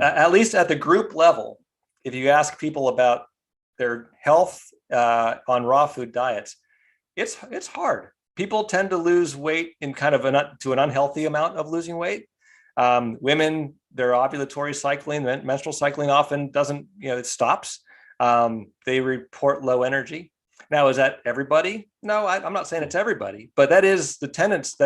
At least at the group level, if you ask people about their health on raw food diets, it's hard. People tend to lose weight in kind of to an unhealthy amount of losing weight. Women, their ovulatory cycling, menstrual cycling often doesn't, it stops. They report low energy. Now, is that everybody? No, I'm not saying it's everybody, but that is the tendency.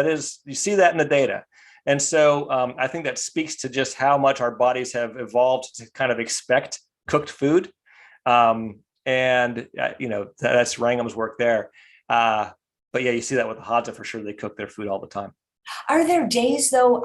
You see that in the data. And so I think that speaks to just how much our bodies have evolved to kind of expect cooked food. That's Wrangham's work there. But yeah, you see that with the Hadza for sure. They cook their food all the time. Are there days though,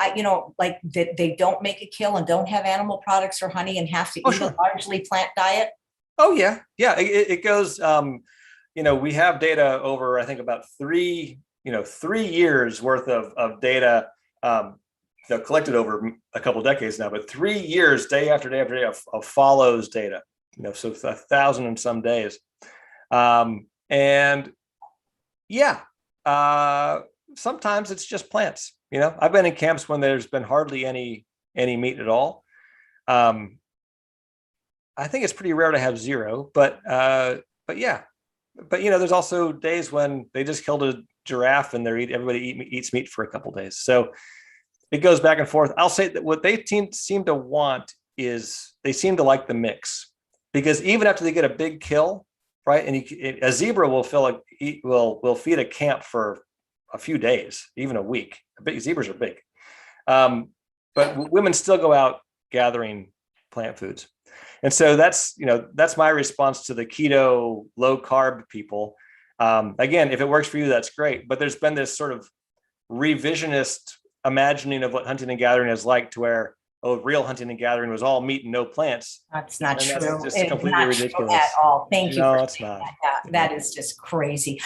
like that they don't make a kill and don't have animal products or honey and have to eat a largely plant diet? Oh yeah. Yeah. It goes, we have data over, I think about 3 years worth of data, collected over a couple of decades now, but 3 years, day after day after day of follows data, so 1,000 and some days. Sometimes it's just plants. I've been in camps when there's been hardly any meat at all. I think it's pretty rare to have zero, but yeah. But there's also days when they just killed a giraffe and everybody eats meat for a couple of days. So it goes back and forth. I'll say that what they seem to want is they seem to like the mix, because even after they get a big kill, right? And a zebra will feed a camp for a few days, even a week. Zebras are big, but women still go out gathering plant foods. And so that's my response to the keto, low carb people. Again, if it works for you, that's great. But there's been this sort of revisionist imagining of what hunting and gathering is like, to where, real hunting and gathering was all meat and no plants. That's not true. That's just completely ridiculous at all. Thank you. No, it's not. That is just crazy.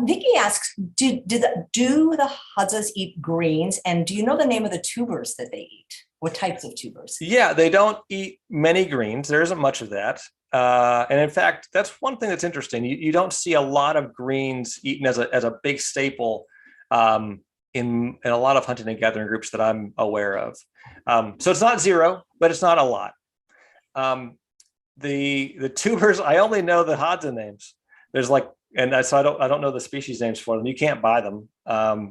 Vicky asks, do the Hadzas eat greens? And do you know the name of the tubers that they eat? What types of tubers? Yeah, they don't eat many greens. There isn't much of that. And in fact, that's one thing that's interesting. You don't see a lot of greens eaten as a big staple in a lot of hunting and gathering groups that I'm aware of. So it's not zero, but it's not a lot. The tubers, I only know the Hadza names. There's so I don't know the species names for them. You can't buy them.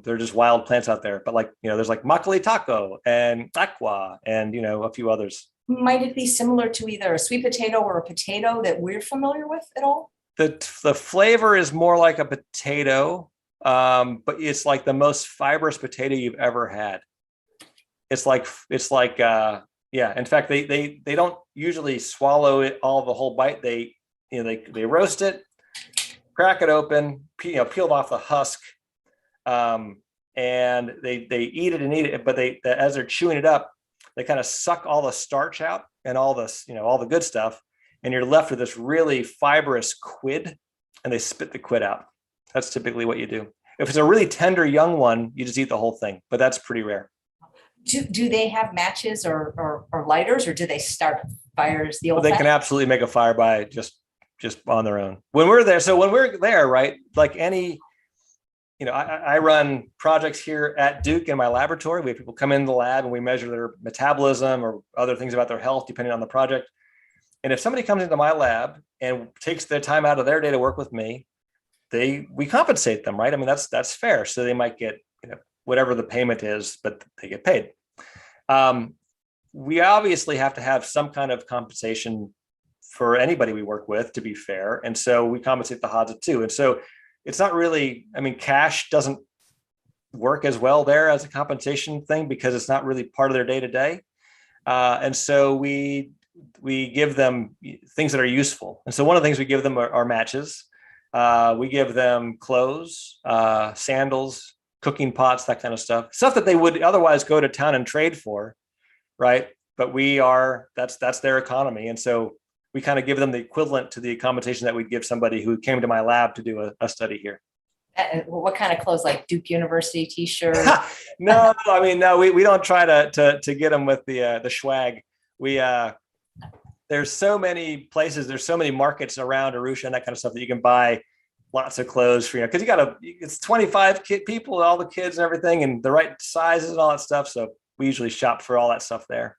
They're just wild plants out there. But there's like makali taco and aqua and a few others. Might it be similar to either a sweet potato or a potato that we're familiar with at all? The flavor is more like a potato, but it's like the most fibrous potato you've ever had. It's like In fact, they don't usually swallow it all the whole bite. They roast it, crack it open, peel off the husk, and they eat it. But as they're chewing it up, they kind of suck all the starch out and all the good stuff, and you're left with this really fibrous quid, and they spit the quid out. That's typically what you do. If it's a really tender young one, you just eat the whole thing, but that's pretty rare. Do they have matches or lighters, or do they start fires the old? They can absolutely make a fire by just on their own. When we're there, right? Like any, I run projects here at Duke in my laboratory. We have people come in the lab and we measure their metabolism or other things about their health, depending on the project. And if somebody comes into my lab and takes their time out of their day to work with me, we compensate them, right? I mean, that's fair. So they might get, whatever the payment is, but they get paid. We obviously have to have some kind of compensation for anybody we work with to be fair. And so we compensate the Hadza too. And so it's not really, I mean, cash doesn't work as well there as a compensation thing because it's not really part of their day to day. And so we give them things that are useful. And so one of the things we give them are matches. We give them clothes, sandals, cooking pots, that kind of stuff that they would otherwise go to town and trade for, right? But that's their economy. And so we kind of give them the equivalent to the compensation that we'd give somebody who came to my lab to do a study here. What kind of clothes, like Duke University t-shirt? No, I mean, no, we don't try to get them with the swag. There's so many places, there's so many markets around Arusha and that kind of stuff that you can buy lots of clothes for, because it's 25 people, all the kids and everything, and the right sizes and all that stuff. So we usually shop for all that stuff there.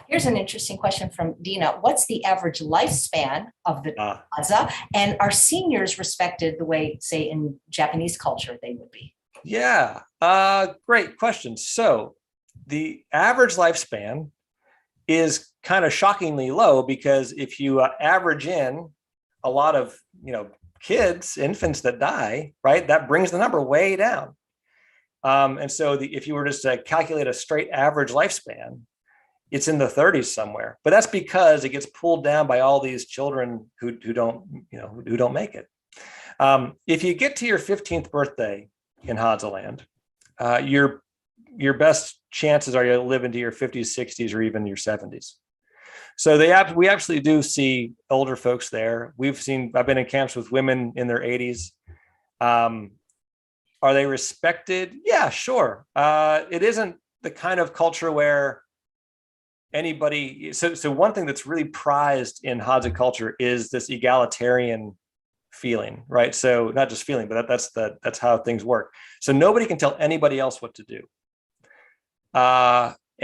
Here's an interesting question from Dina. What's the average lifespan of the Hadza? And are seniors respected the way, say, in Japanese culture they would be? Yeah, great question. So the average lifespan is kind of shockingly low, because if you average in a lot of, kids, infants that die, right, that brings the number way down. And so if you were just to calculate a straight average lifespan, it's in the 30s somewhere, but that's because it gets pulled down by all these children who don't make it. If you get to your 15th birthday in Hadza land, your best chances are you'll live into your 50s, 60s, or even your 70s. So we absolutely do see older folks there. I've been in camps with women in their 80s. Are they respected? Yeah, sure. It isn't the kind of culture where anybody. So one thing that's really prized in Hadza culture is this egalitarian feeling, right? So not just feeling, but that's how things work. So nobody can tell anybody else what to do.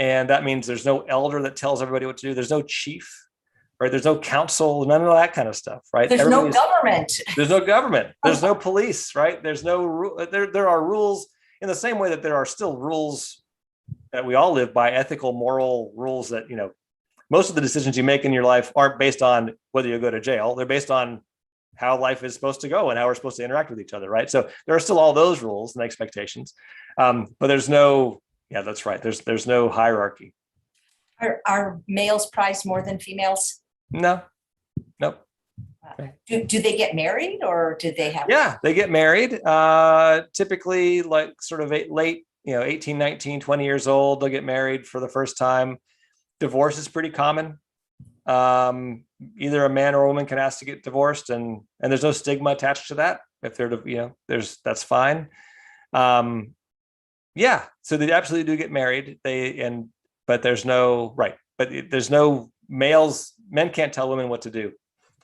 And that means there's no elder that tells everybody what to do. There's no chief, right? There's no council, none of that kind of stuff, right? There's no government. There's no government. There's no police, right? There's no, there are rules in the same way that there are still rules that we all live by, ethical, moral rules that, most of the decisions you make in your life aren't based on whether you go to jail. They're based on how life is supposed to go and how we're supposed to interact with each other, right? So there are still all those rules and expectations, but there's no, yeah, that's right. There's no hierarchy. Are males prized more than females? No, nope. Do they get married, or do they have? Yeah, they get married. Typically, like sort of late, 18, 19, 20 years old, they'll get married for the first time. Divorce is pretty common. Either a man or a woman can ask to get divorced, and there's no stigma attached to that. If they're, that's fine. Yeah, so they absolutely do get married. But there's no males. Men can't tell women what to do.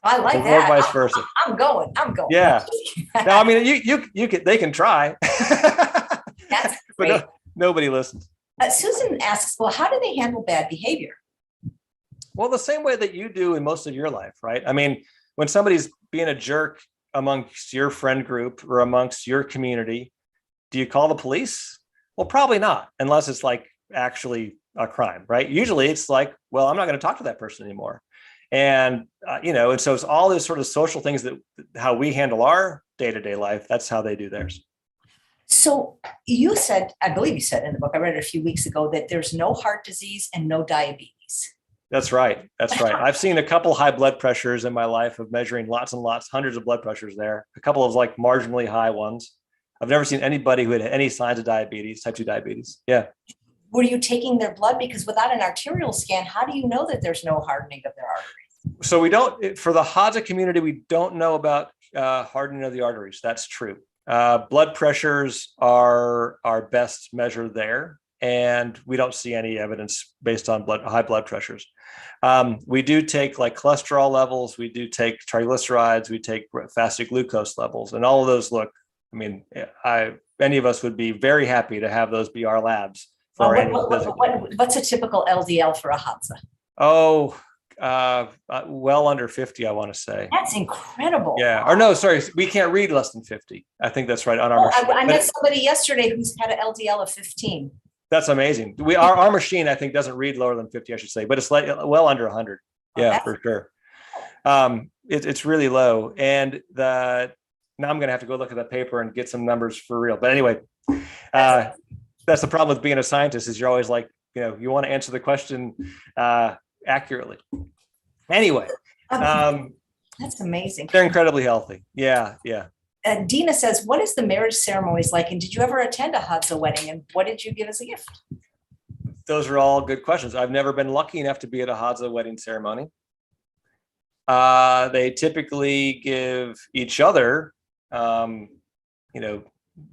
I like that. Or vice versa. I'm going. Yeah. No, I mean, you can. They can try. That's great. But nobody listens. Susan asks, well, how do they handle bad behavior? Well, the same way that you do in most of your life, right? I mean, when somebody's being a jerk amongst your friend group or amongst your community, do you call the police? Well, probably not, unless it's like actually a crime, right? Usually it's like, well, I'm not going to talk to that person anymore. And, and so it's all those sort of social things that how we handle our day-to-day life. That's how they do theirs. So I believe you said in the book, I read it a few weeks ago, that there's no heart disease and no diabetes. That's right. I've seen a couple high blood pressures in my life of measuring lots and lots, hundreds of blood pressures there, a couple of like marginally high ones. I've never seen anybody who had any signs of diabetes, type 2 diabetes. Yeah. Were you taking their blood? Because without an arterial scan, how do you know that there's no hardening of their arteries? So we don't, for the Hadza community, we don't know about hardening of the arteries. That's true. Blood pressures are our best measure there, and we don't see any evidence based on high blood pressures. We do take like cholesterol levels, we do take triglycerides, we take fasted glucose levels, and all of those look, I mean, any of us would be very happy to have those be our labs. For our annual visit. What's a typical LDL for a Hadza? Oh, Well under 50, I want to say. That's incredible. Yeah. Or no, sorry, we can't read less than 50. I think that's right on our machine. I met somebody yesterday who's had an LDL of 15. That's amazing. Our machine, I think, doesn't read lower than 50, I should say, but it's like well under 100. Yeah, for sure. It's really low. And now I'm going to have to go look at that paper and get some numbers for real. But anyway, that's the problem with being a scientist, is you're always like, you want to answer the question accurately. Anyway, that's amazing. They're incredibly healthy. Yeah. Dina says, what is the marriage ceremonies like? And did you ever attend a Hadza wedding? And what did you give as a gift? Those are all good questions. I've never been lucky enough to be at a Hadza wedding ceremony. They typically give each other,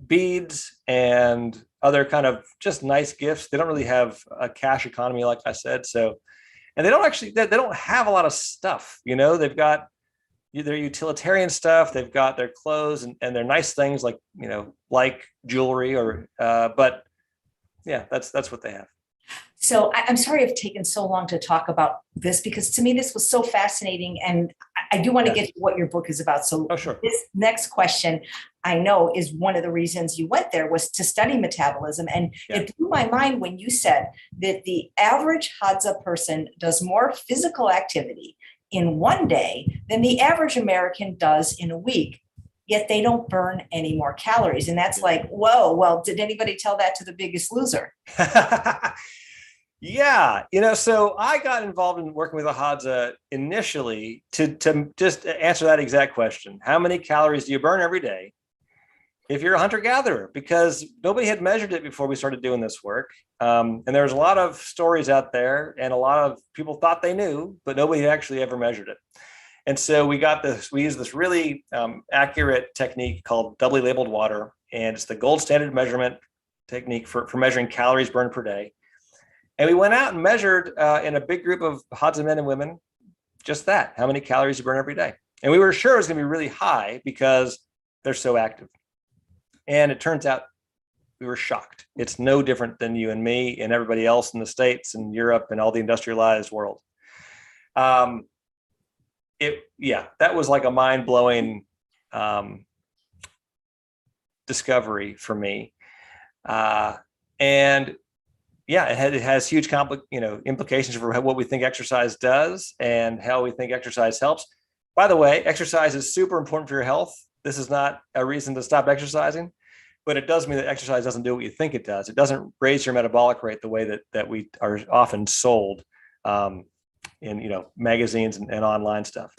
beads and other kind of just nice gifts. They don't really have a cash economy, like I said. So, and they don't have a lot of stuff. They've got their utilitarian stuff. They've got their clothes and their nice things like jewelry but yeah, that's what they have. So I'm sorry I've taken so long to talk about this, because to me, this was so fascinating. And I do want to get to what your book is about. So sure. This next question, I know, is one of the reasons you went there was to study metabolism. And it blew my mind when you said that the average Hadza person does more physical activity in one day than the average American does in a week, yet they don't burn any more calories. And that's like, whoa, well, did anybody tell that to The Biggest Loser? Yeah. So I got involved in working with a Hadza initially to just answer that exact question. How many calories do you burn every day if you're a hunter-gatherer? Because nobody had measured it before we started doing this work. And there was a lot of stories out there, and a lot of people thought they knew, but nobody had actually ever measured it. And so we used this really accurate technique called doubly labeled water. And it's the gold standard measurement technique for measuring calories burned per day. And we went out and measured in a big group of Hadza men and women, just that, how many calories you burn every day. And we were sure it was going to be really high because they're so active. And it turns out we were shocked. It's no different than you and me and everybody else in the States and Europe and all the industrialized world. That was like a mind-blowing discovery for me. It has huge implications for what we think exercise does and how we think exercise helps. By the way, exercise is super important for your health. This is not a reason to stop exercising, but it does mean that exercise doesn't do what you think it does. It doesn't raise your metabolic rate the way that we are often sold in magazines and online stuff.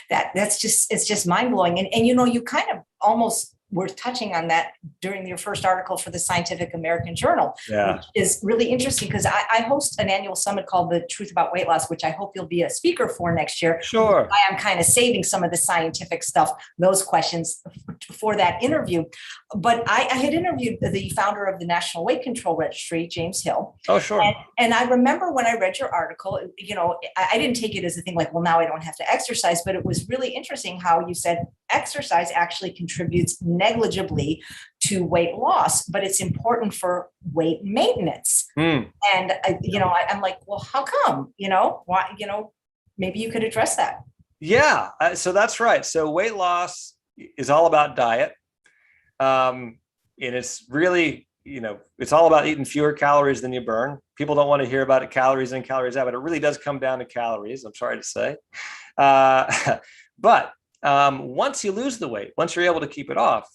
Yeah, it's just mind blowing. And you kind of almost were touching on that during your first article for the Scientific American Journal, which is really interesting because I host an annual summit called The Truth About Weight Loss, which I hope you'll be a speaker for next year. Sure. I'm kind of saving some of the scientific stuff, those questions for that interview. But I had interviewed the founder of the National Weight Control Registry, James Hill. Oh, sure. And I remember when I read your article, I didn't take it as a thing like, well, now I don't have to exercise, but it was really interesting how you said exercise actually contributes negligibly to weight loss, but it's important for weight maintenance. And I'm like, well, how come? Why? Maybe you could address that. Yeah, so that's right. So weight loss is all about diet, and it's really it's all about eating fewer calories than you burn. People don't want to hear about it, calories in, calories out, but it really does come down to calories. I'm sorry to say, but once you lose the weight, once you're able to keep it off,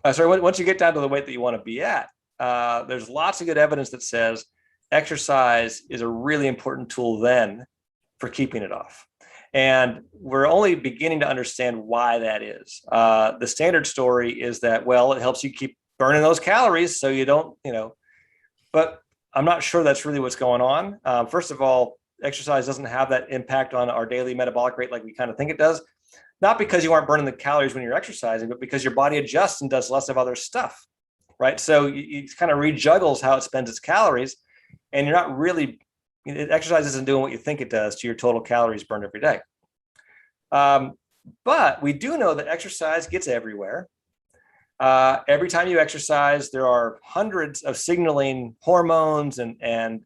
once you get down to the weight that you want to be at, there's lots of good evidence that says exercise is a really important tool then for keeping it off. And we're only beginning to understand why that is. The standard story is that, well, it helps you keep burning those calories so you don't, but I'm not sure that's really what's going on. First of all, exercise doesn't have that impact on our daily metabolic rate like we kind of think it does. Not because you aren't burning the calories when you're exercising, but because your body adjusts and does less of other stuff, right? So it kind of rejuggles how it spends its calories, and you're not really, exercise isn't doing what you think it does to your total calories burned every day. But we do know that exercise gets everywhere. Every time you exercise, there are hundreds of signaling hormones and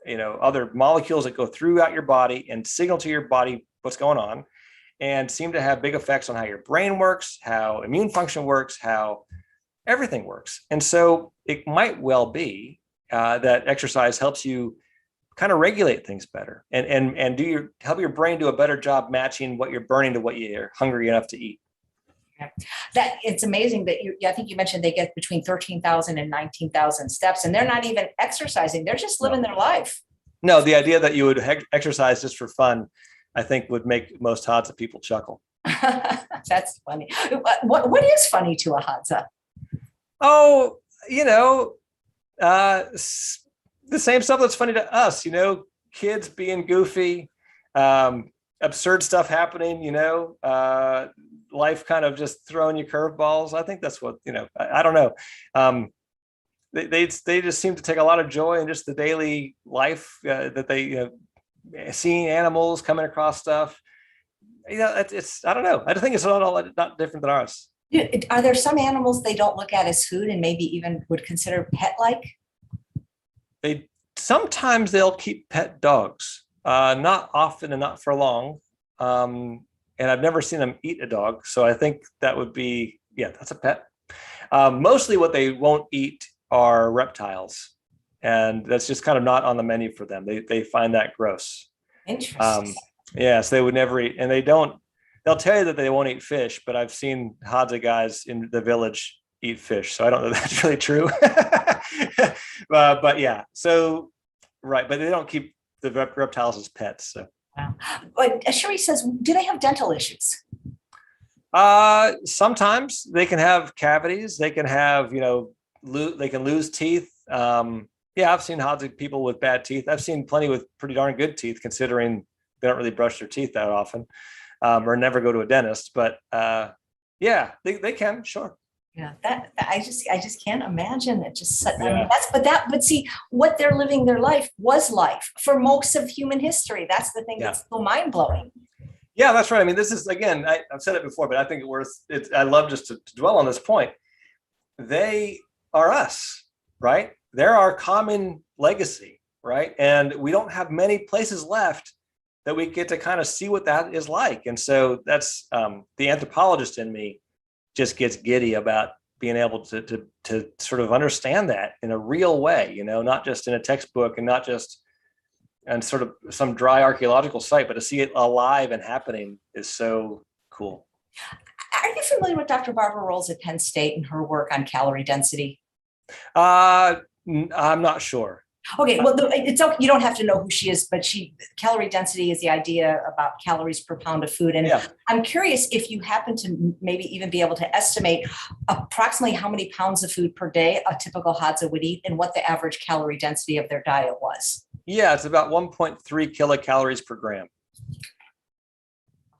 other molecules that go throughout your body and signal to your body what's going on, and seem to have big effects on how your brain works, how immune function works, how everything works. And so it might well be that exercise helps you kind of regulate things better and help your brain do a better job matching what you're burning to what you're hungry enough to eat. That it's amazing that I think you mentioned they get between 13,000 and 19,000 steps, and they're not even exercising. They're just living their life. No, the idea that you would exercise just for fun, I think, would make most Hadza people chuckle. That's funny. What is funny to a Hadza? Oh, the same stuff that's funny to us, kids being goofy, absurd stuff happening, life kind of just throwing you curveballs. I think that's what, I don't know. They just seem to take a lot of joy in just the daily life that they, seeing animals, coming across stuff. It's, I don't know. I think it's not different than ours. Are there some animals they don't look at as food and maybe even would consider pet-like? Sometimes they'll keep pet dogs, not often and not for long. And I've never seen them eat a dog. So I think that would be, that's a pet. Mostly what they won't eat are reptiles. And that's just kind of not on the menu for them. They find that gross. Interesting. So they would never eat, and they'll tell you that they won't eat fish, but I've seen Hadza guys in the village eat fish. So I don't know if that's really true. But yeah, so, right. But they don't keep the reptiles as pets. So. Wow. But Sherry says, do they have dental issues? Sometimes they can have cavities. They can have, they can lose teeth. I've seen Hadza people with bad teeth. I've seen plenty with pretty darn good teeth, considering they don't really brush their teeth that often, or never go to a dentist. But they can, sure. Yeah, that I just can't imagine it. Just but see, what they're living their life was life for most of human history. That's the thing that's so mind blowing. Yeah, that's right. I mean, this is, again, I've said it before, but I think I love just to dwell on this point. They are us, right? They're our common legacy, right? And we don't have many places left that we get to kind of see what that is like. And so that's the anthropologist in me just gets giddy about being able to sort of understand that in a real way, not just in a textbook and not just and sort of some dry archaeological site, but to see it alive and happening is so cool. Are you familiar with Dr. Barbara Rolls at Penn State and her work on calorie density? I'm not sure. Okay, well, it's okay. You don't have to know who she is, but calorie density is the idea about calories per pound of food. And I'm curious if you happen to maybe even be able to estimate approximately how many pounds of food per day a typical Hadza would eat and what the average calorie density of their diet was. Yeah, it's about 1.3 kilocalories per gram.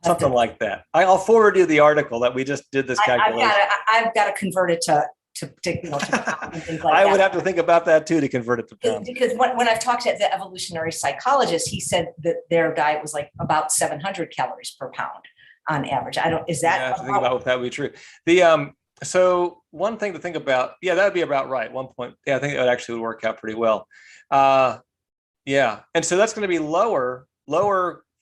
Something like that. I'll forward you the article that we just did this calculation. I've got to convert it to things like I would have to think about that too to convert it to pounds. Because when I've talked to the evolutionary psychologist, he said that their diet was like about 700 calories per pound on average. Is that? I have to think about if that would be true. So one thing to think about, that would be about right. I think that actually would work out pretty well. And so that's going to be lower,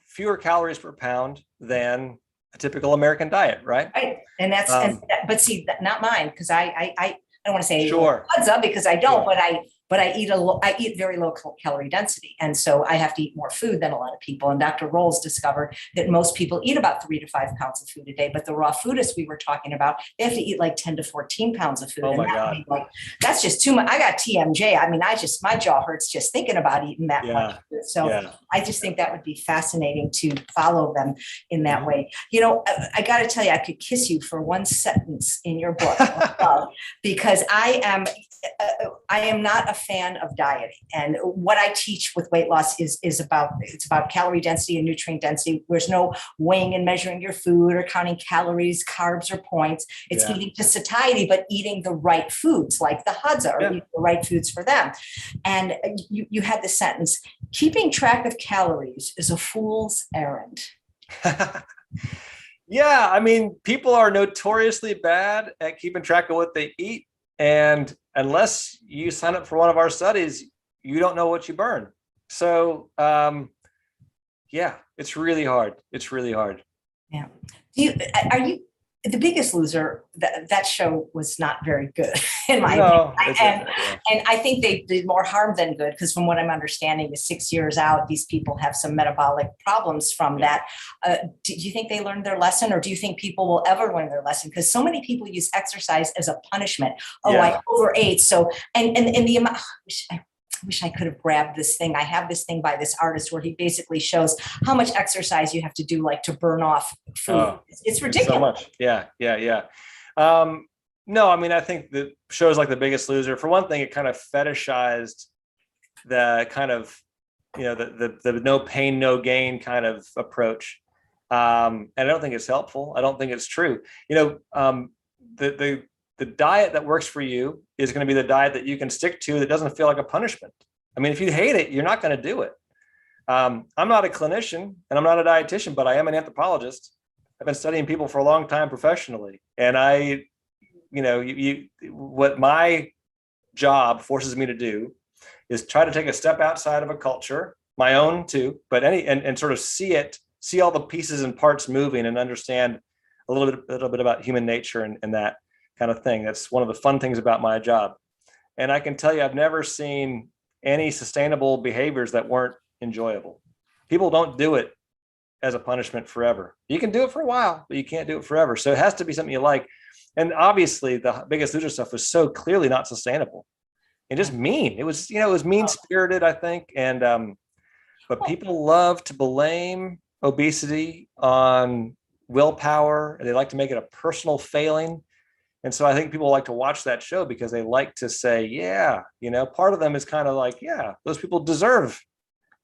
fewer calories per pound than a typical American diet, right? Right, and that's but see, not mine, because I don't want to say Hadza because I don't, but I eat very low calorie density, and so I have to eat more food than a lot of people. And Dr. Rolls discovered that most people eat about 3 to 5 pounds of food a day, but the raw foodists we were talking about, they have to eat like 10 to 14 pounds of food. Oh my God! That's just too much. I got TMJ. I mean, my jaw hurts just thinking about eating that much. So I just think that would be fascinating to follow them in that way. I got to tell you, I could kiss you for one sentence in your book because I am not a fan of dieting, and what I teach with weight loss is about calorie density and nutrient density. There's no weighing and measuring your food or counting calories, carbs, or points. It's eating to satiety, but eating the right foods like the Hadza, or eating the right foods for them. And you had the sentence, keeping track of calories is a fool's errand. I mean, people are notoriously bad at keeping track of what they eat. And unless you sign up for one of our studies, you don't know what you burn. So, yeah, it's really hard. It's really hard. Yeah. Are you The Biggest Loser? That show was not very good, in my opinion. No, it's yeah. And I think they did more harm than good, because from what I'm understanding is 6 years out, these people have some metabolic problems from Yeah. that. Do you think they learned their lesson, or do you think people will ever learn their lesson? Because so many people use exercise as a punishment. Oh, Yeah. I overate. So, and the amount, I wish I could have grabbed this thing. I have this thing by this artist where he basically shows how much exercise you have to do, like to burn off food. Oh, It's ridiculous. so much. Yeah. No, I mean, I think the shows like The Biggest Loser, for one thing, it kind of fetishized the kind of, the no pain, no gain kind of approach. And I don't think it's helpful. I don't think it's true. The diet that works for you is going to be the diet that you can stick to, that doesn't feel like a punishment. I mean, if you hate it, you're not going to do it. I'm not a clinician and I'm not a dietitian, but I am an anthropologist. I've been studying people for a long time professionally. And what my job forces me to do is try to take a step outside of a culture, my own too, but and sort of see all the pieces and parts moving, and understand a little bit about human nature and that kind of thing. That's one of the fun things about my job. And I can tell you, I've never seen any sustainable behaviors that weren't enjoyable. People don't do it as a punishment forever. You can do it for a while, but you can't do it forever. So it has to be something you like. And obviously the Biggest Loser stuff was so clearly not sustainable and just mean. It was mean spirited, I think. And, but people love to blame obesity on willpower, and they like to make it a personal failing. And so I think people like to watch that show because they like to say, yeah, part of them is kind of like, yeah, those people deserve,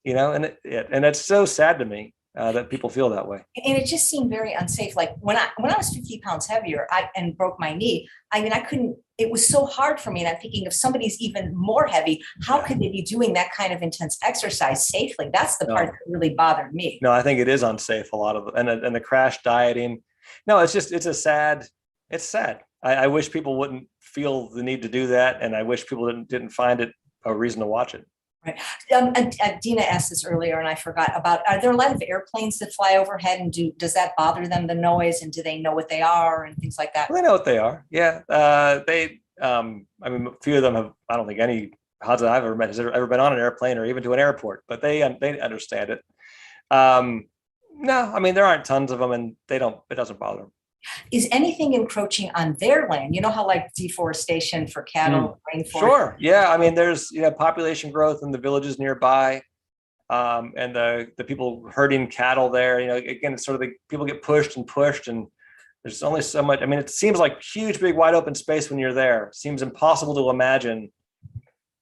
and it's so sad to me that people feel that way. And it just seemed very unsafe. Like when I was 50 pounds heavier and broke my knee, I mean, it was so hard for me. And I'm thinking, if somebody's even more heavy, how could they be doing that kind of intense exercise safely? That's the part that really bothered me. No, I think it is unsafe, a lot of it. And the crash dieting. No, it's sad. I wish people wouldn't feel the need to do that. And I wish people didn't find it a reason to watch it. Right. Dina asked this earlier, and I forgot about, are there a lot of airplanes that fly overhead, and does that bother them, the noise, and do they know what they are and things like that? Well, they know what they are. Yeah. I mean, a few of them have, I don't think any Hadza I've ever met has ever been on an airplane or even to an airport, but they understand it. No, I mean, there aren't tons of them, and it doesn't bother them. Is anything encroaching on their land? You know how like deforestation for cattle, rainforest? Sure. Yeah. I mean, there's population growth in the villages nearby, and the people herding cattle there. Again, it's sort of people get pushed, and there's only so much. I mean, it seems like huge, big, wide open space when you're there. It seems impossible to imagine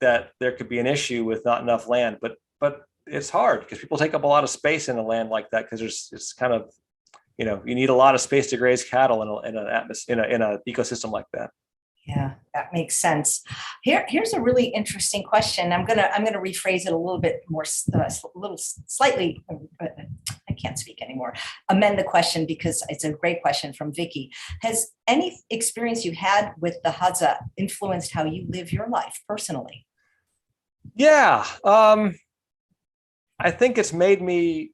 that there could be an issue with not enough land, but it's hard because people take up a lot of space in a land like that, because it's kind of, you need a lot of space to graze cattle in an atmosphere, in a ecosystem like that. Yeah, that makes sense. Here's a really interesting question. I'm gonna rephrase it a little bit more, slightly. I can't speak anymore. Amend the question, because it's a great question from Vicky. Has any experience you had with the Hadza influenced how you live your life personally? Yeah, I think it's made me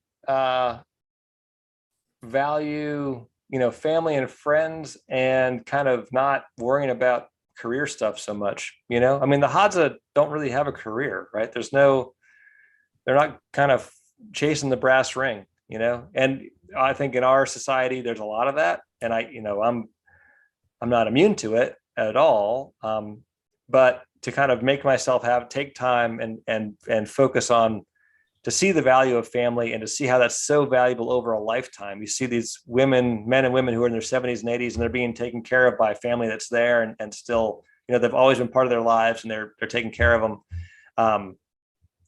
value family and friends, and kind of not worrying about career stuff so much. I mean, the Hadza don't really have a career, right? They're not kind of chasing the brass ring, and I think in our society there's a lot of that, and I'm not immune to it at all, but to kind of make myself take time and focus on, to see the value of family, and to see how that's so valuable over a lifetime. You see these men and women who are in their 70s and 80s, and they're being taken care of by a family that's there, and still, they've always been part of their lives, and they're taking care of them.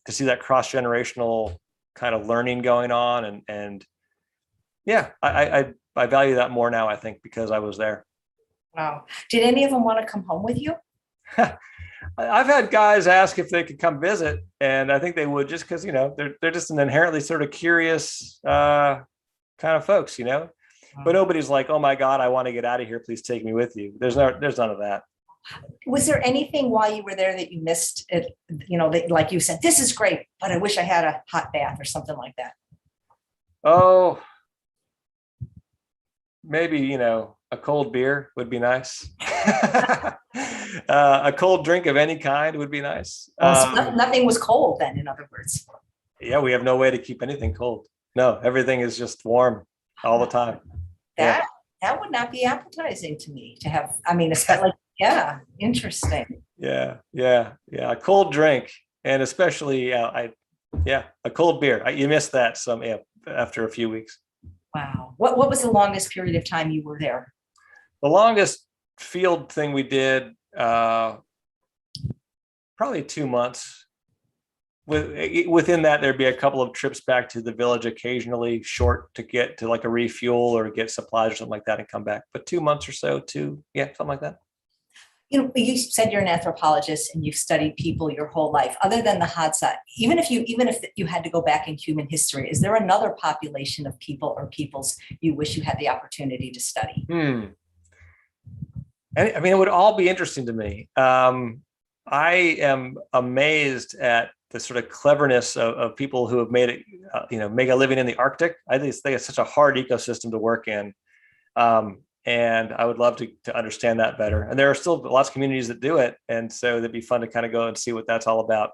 To see that cross-generational kind of learning going on, and yeah, I value that more now, I think, because I was there. Wow. Did any of them want to come home with you? I've had guys ask if they could come visit, and I think they would, just because they're just an inherently sort of curious kind of folks, But nobody's like, oh my God, I want to get out of here, please take me with you. There's none of that. Was there anything while you were there that you missed it, that, like you said, this is great, but I wish I had a hot bath or something like that? Oh, maybe, a cold beer would be nice. A cold drink of any kind would be nice. So nothing was cold then, in other words. Yeah, we have no way to keep anything cold. No, everything is just warm all the time. That would not be appetizing to me to have. I mean, especially, yeah, interesting. Yeah. A cold drink, and especially, a cold beer. You miss that some after a few weeks. Wow. What was the longest period of time you were there? The longest field thing we did, probably 2 months. Within that, there'd be a couple of trips back to the village occasionally, short, to get to like a refuel or get supplies or something like that and come back. But 2 months or so, something like that. You said you're an anthropologist and you've studied people your whole life. Other than the Hadza, even if you had to go back in human history, is there another population of people or peoples you wish you had the opportunity to study? And I mean, it would all be interesting to me. I am amazed at the sort of cleverness of people who have made it, make a living in the Arctic. I think it's such a hard ecosystem to work in. And I would love to understand that better. And there are still lots of communities that do it. And so it'd be fun to kind of go and see what that's all about.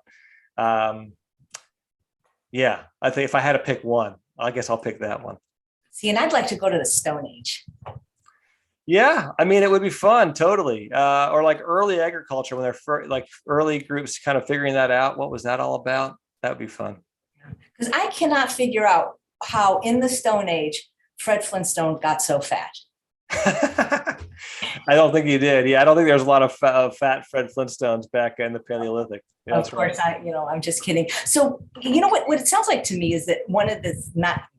I think if I had to pick one, I guess I'll pick that one. See, and I'd like to go to the Stone Age. Yeah, I mean, it would be fun, totally. Or like early agriculture, when they're like early groups kind of figuring that out. What was that all about? That would be fun. Because I cannot figure out how in the Stone Age, Fred Flintstone got so fat. I don't think he did. Yeah, I don't think there's a lot of fat Fred Flintstones back in the Paleolithic. Yeah, of course, right. I'm just kidding. So, what it sounds like to me is that one of the,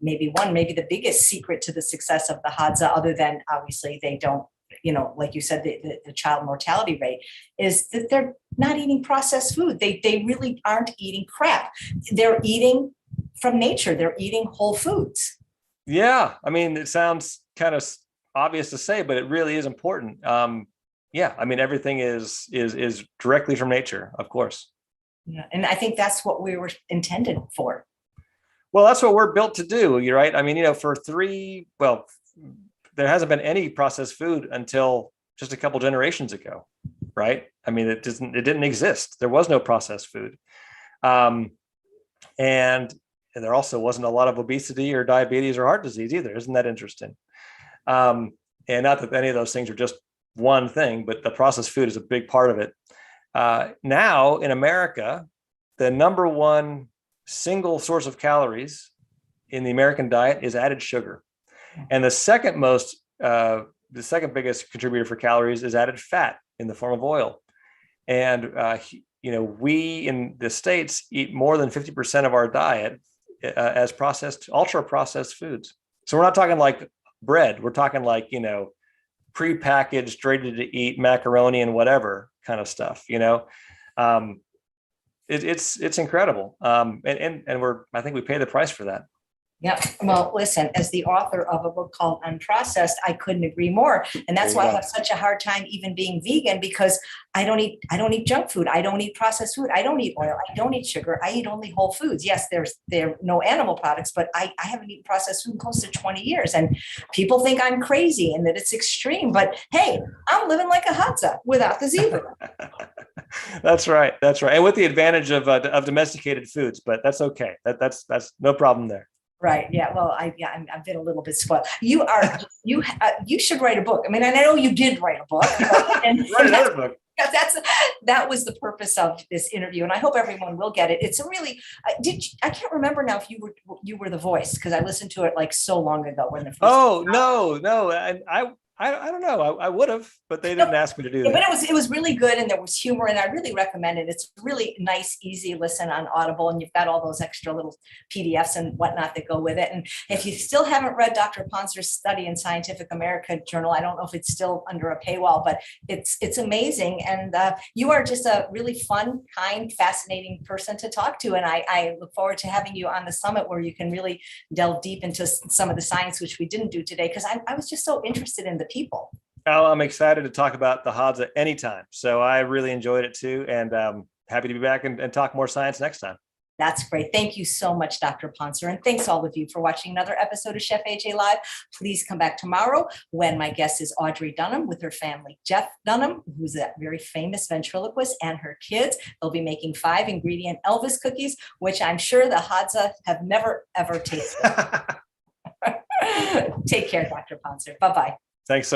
maybe the biggest secret to the success of the Hadza, other than obviously they don't, like you said, the child mortality rate, is that they're not eating processed food. They really aren't eating crap. They're eating from nature. They're eating whole foods. Yeah, I mean, it sounds kind of obvious to say, but it really is important. I mean, everything is directly from nature, of course. Yeah, and I think that's what we were intended for. Well, that's what we're built to do. You're right. I mean, there hasn't been any processed food until just a couple generations ago, right? I mean, it didn't exist. There was no processed food, and there also wasn't a lot of obesity or diabetes or heart disease either. Isn't that interesting? And not that any of those things are just one thing, but the processed food is a big part of it. Now in America, the number one single source of calories in the American diet is added sugar. And the second biggest contributor for calories is added fat in the form of oil. And, we in the States eat more than 50% of our diet as ultra processed foods. So we're not talking like bread. We're talking like, prepackaged, ready to eat macaroni and whatever kind of stuff, it's incredible. And I think we pay the price for that. Yeah. Well, listen, as the author of a book called Unprocessed, I couldn't agree more. And that's why I have such a hard time even being vegan, because I don't eat junk food. I don't eat processed food. I don't eat oil. I don't eat sugar. I eat only whole foods. Yes, there are no animal products, but I haven't eaten processed food in close to 20 years. And people think I'm crazy and that it's extreme, but hey, I'm living like a Hadza without the zebra. That's right. And with the advantage of domesticated foods, but that's okay. That's no problem there. Right. Yeah. Well, I've been a little bit spoiled. You should write a book. I mean, and I know you did write a book. And write another book. That was the purpose of this interview, and I hope everyone will get it. It's a really. I can't remember now if you were the voice, because I listened to it like so long ago when the first. Oh no! I don't know. I would have, but they didn't ask me to do that. But it was really good, and there was humor, and I really recommend it. It's really nice, easy listen on Audible, and you've got all those extra little PDFs and whatnot that go with it. And if you still haven't read Dr. Pontzer's study in Scientific American Journal, I don't know if it's still under a paywall, but it's amazing. And you are just a really fun, kind, fascinating person to talk to. And I look forward to having you on the summit where you can really delve deep into some of the science, which we didn't do today, because I was just so interested in the people. Al, I'm excited to talk about the Hadza anytime. So I really enjoyed it too. And happy to be back and talk more science next time. That's great. Thank you so much, Dr. Pontzer. And thanks all of you for watching another episode of Chef AJ Live. Please come back tomorrow when my guest is Audrey Dunham with her family, Jeff Dunham, who's a very famous ventriloquist, and her kids. They'll be making 5-ingredient Elvis cookies, which I'm sure the Hadza have never, ever tasted. Take care, Dr. Pontzer. Bye-bye. Thanks so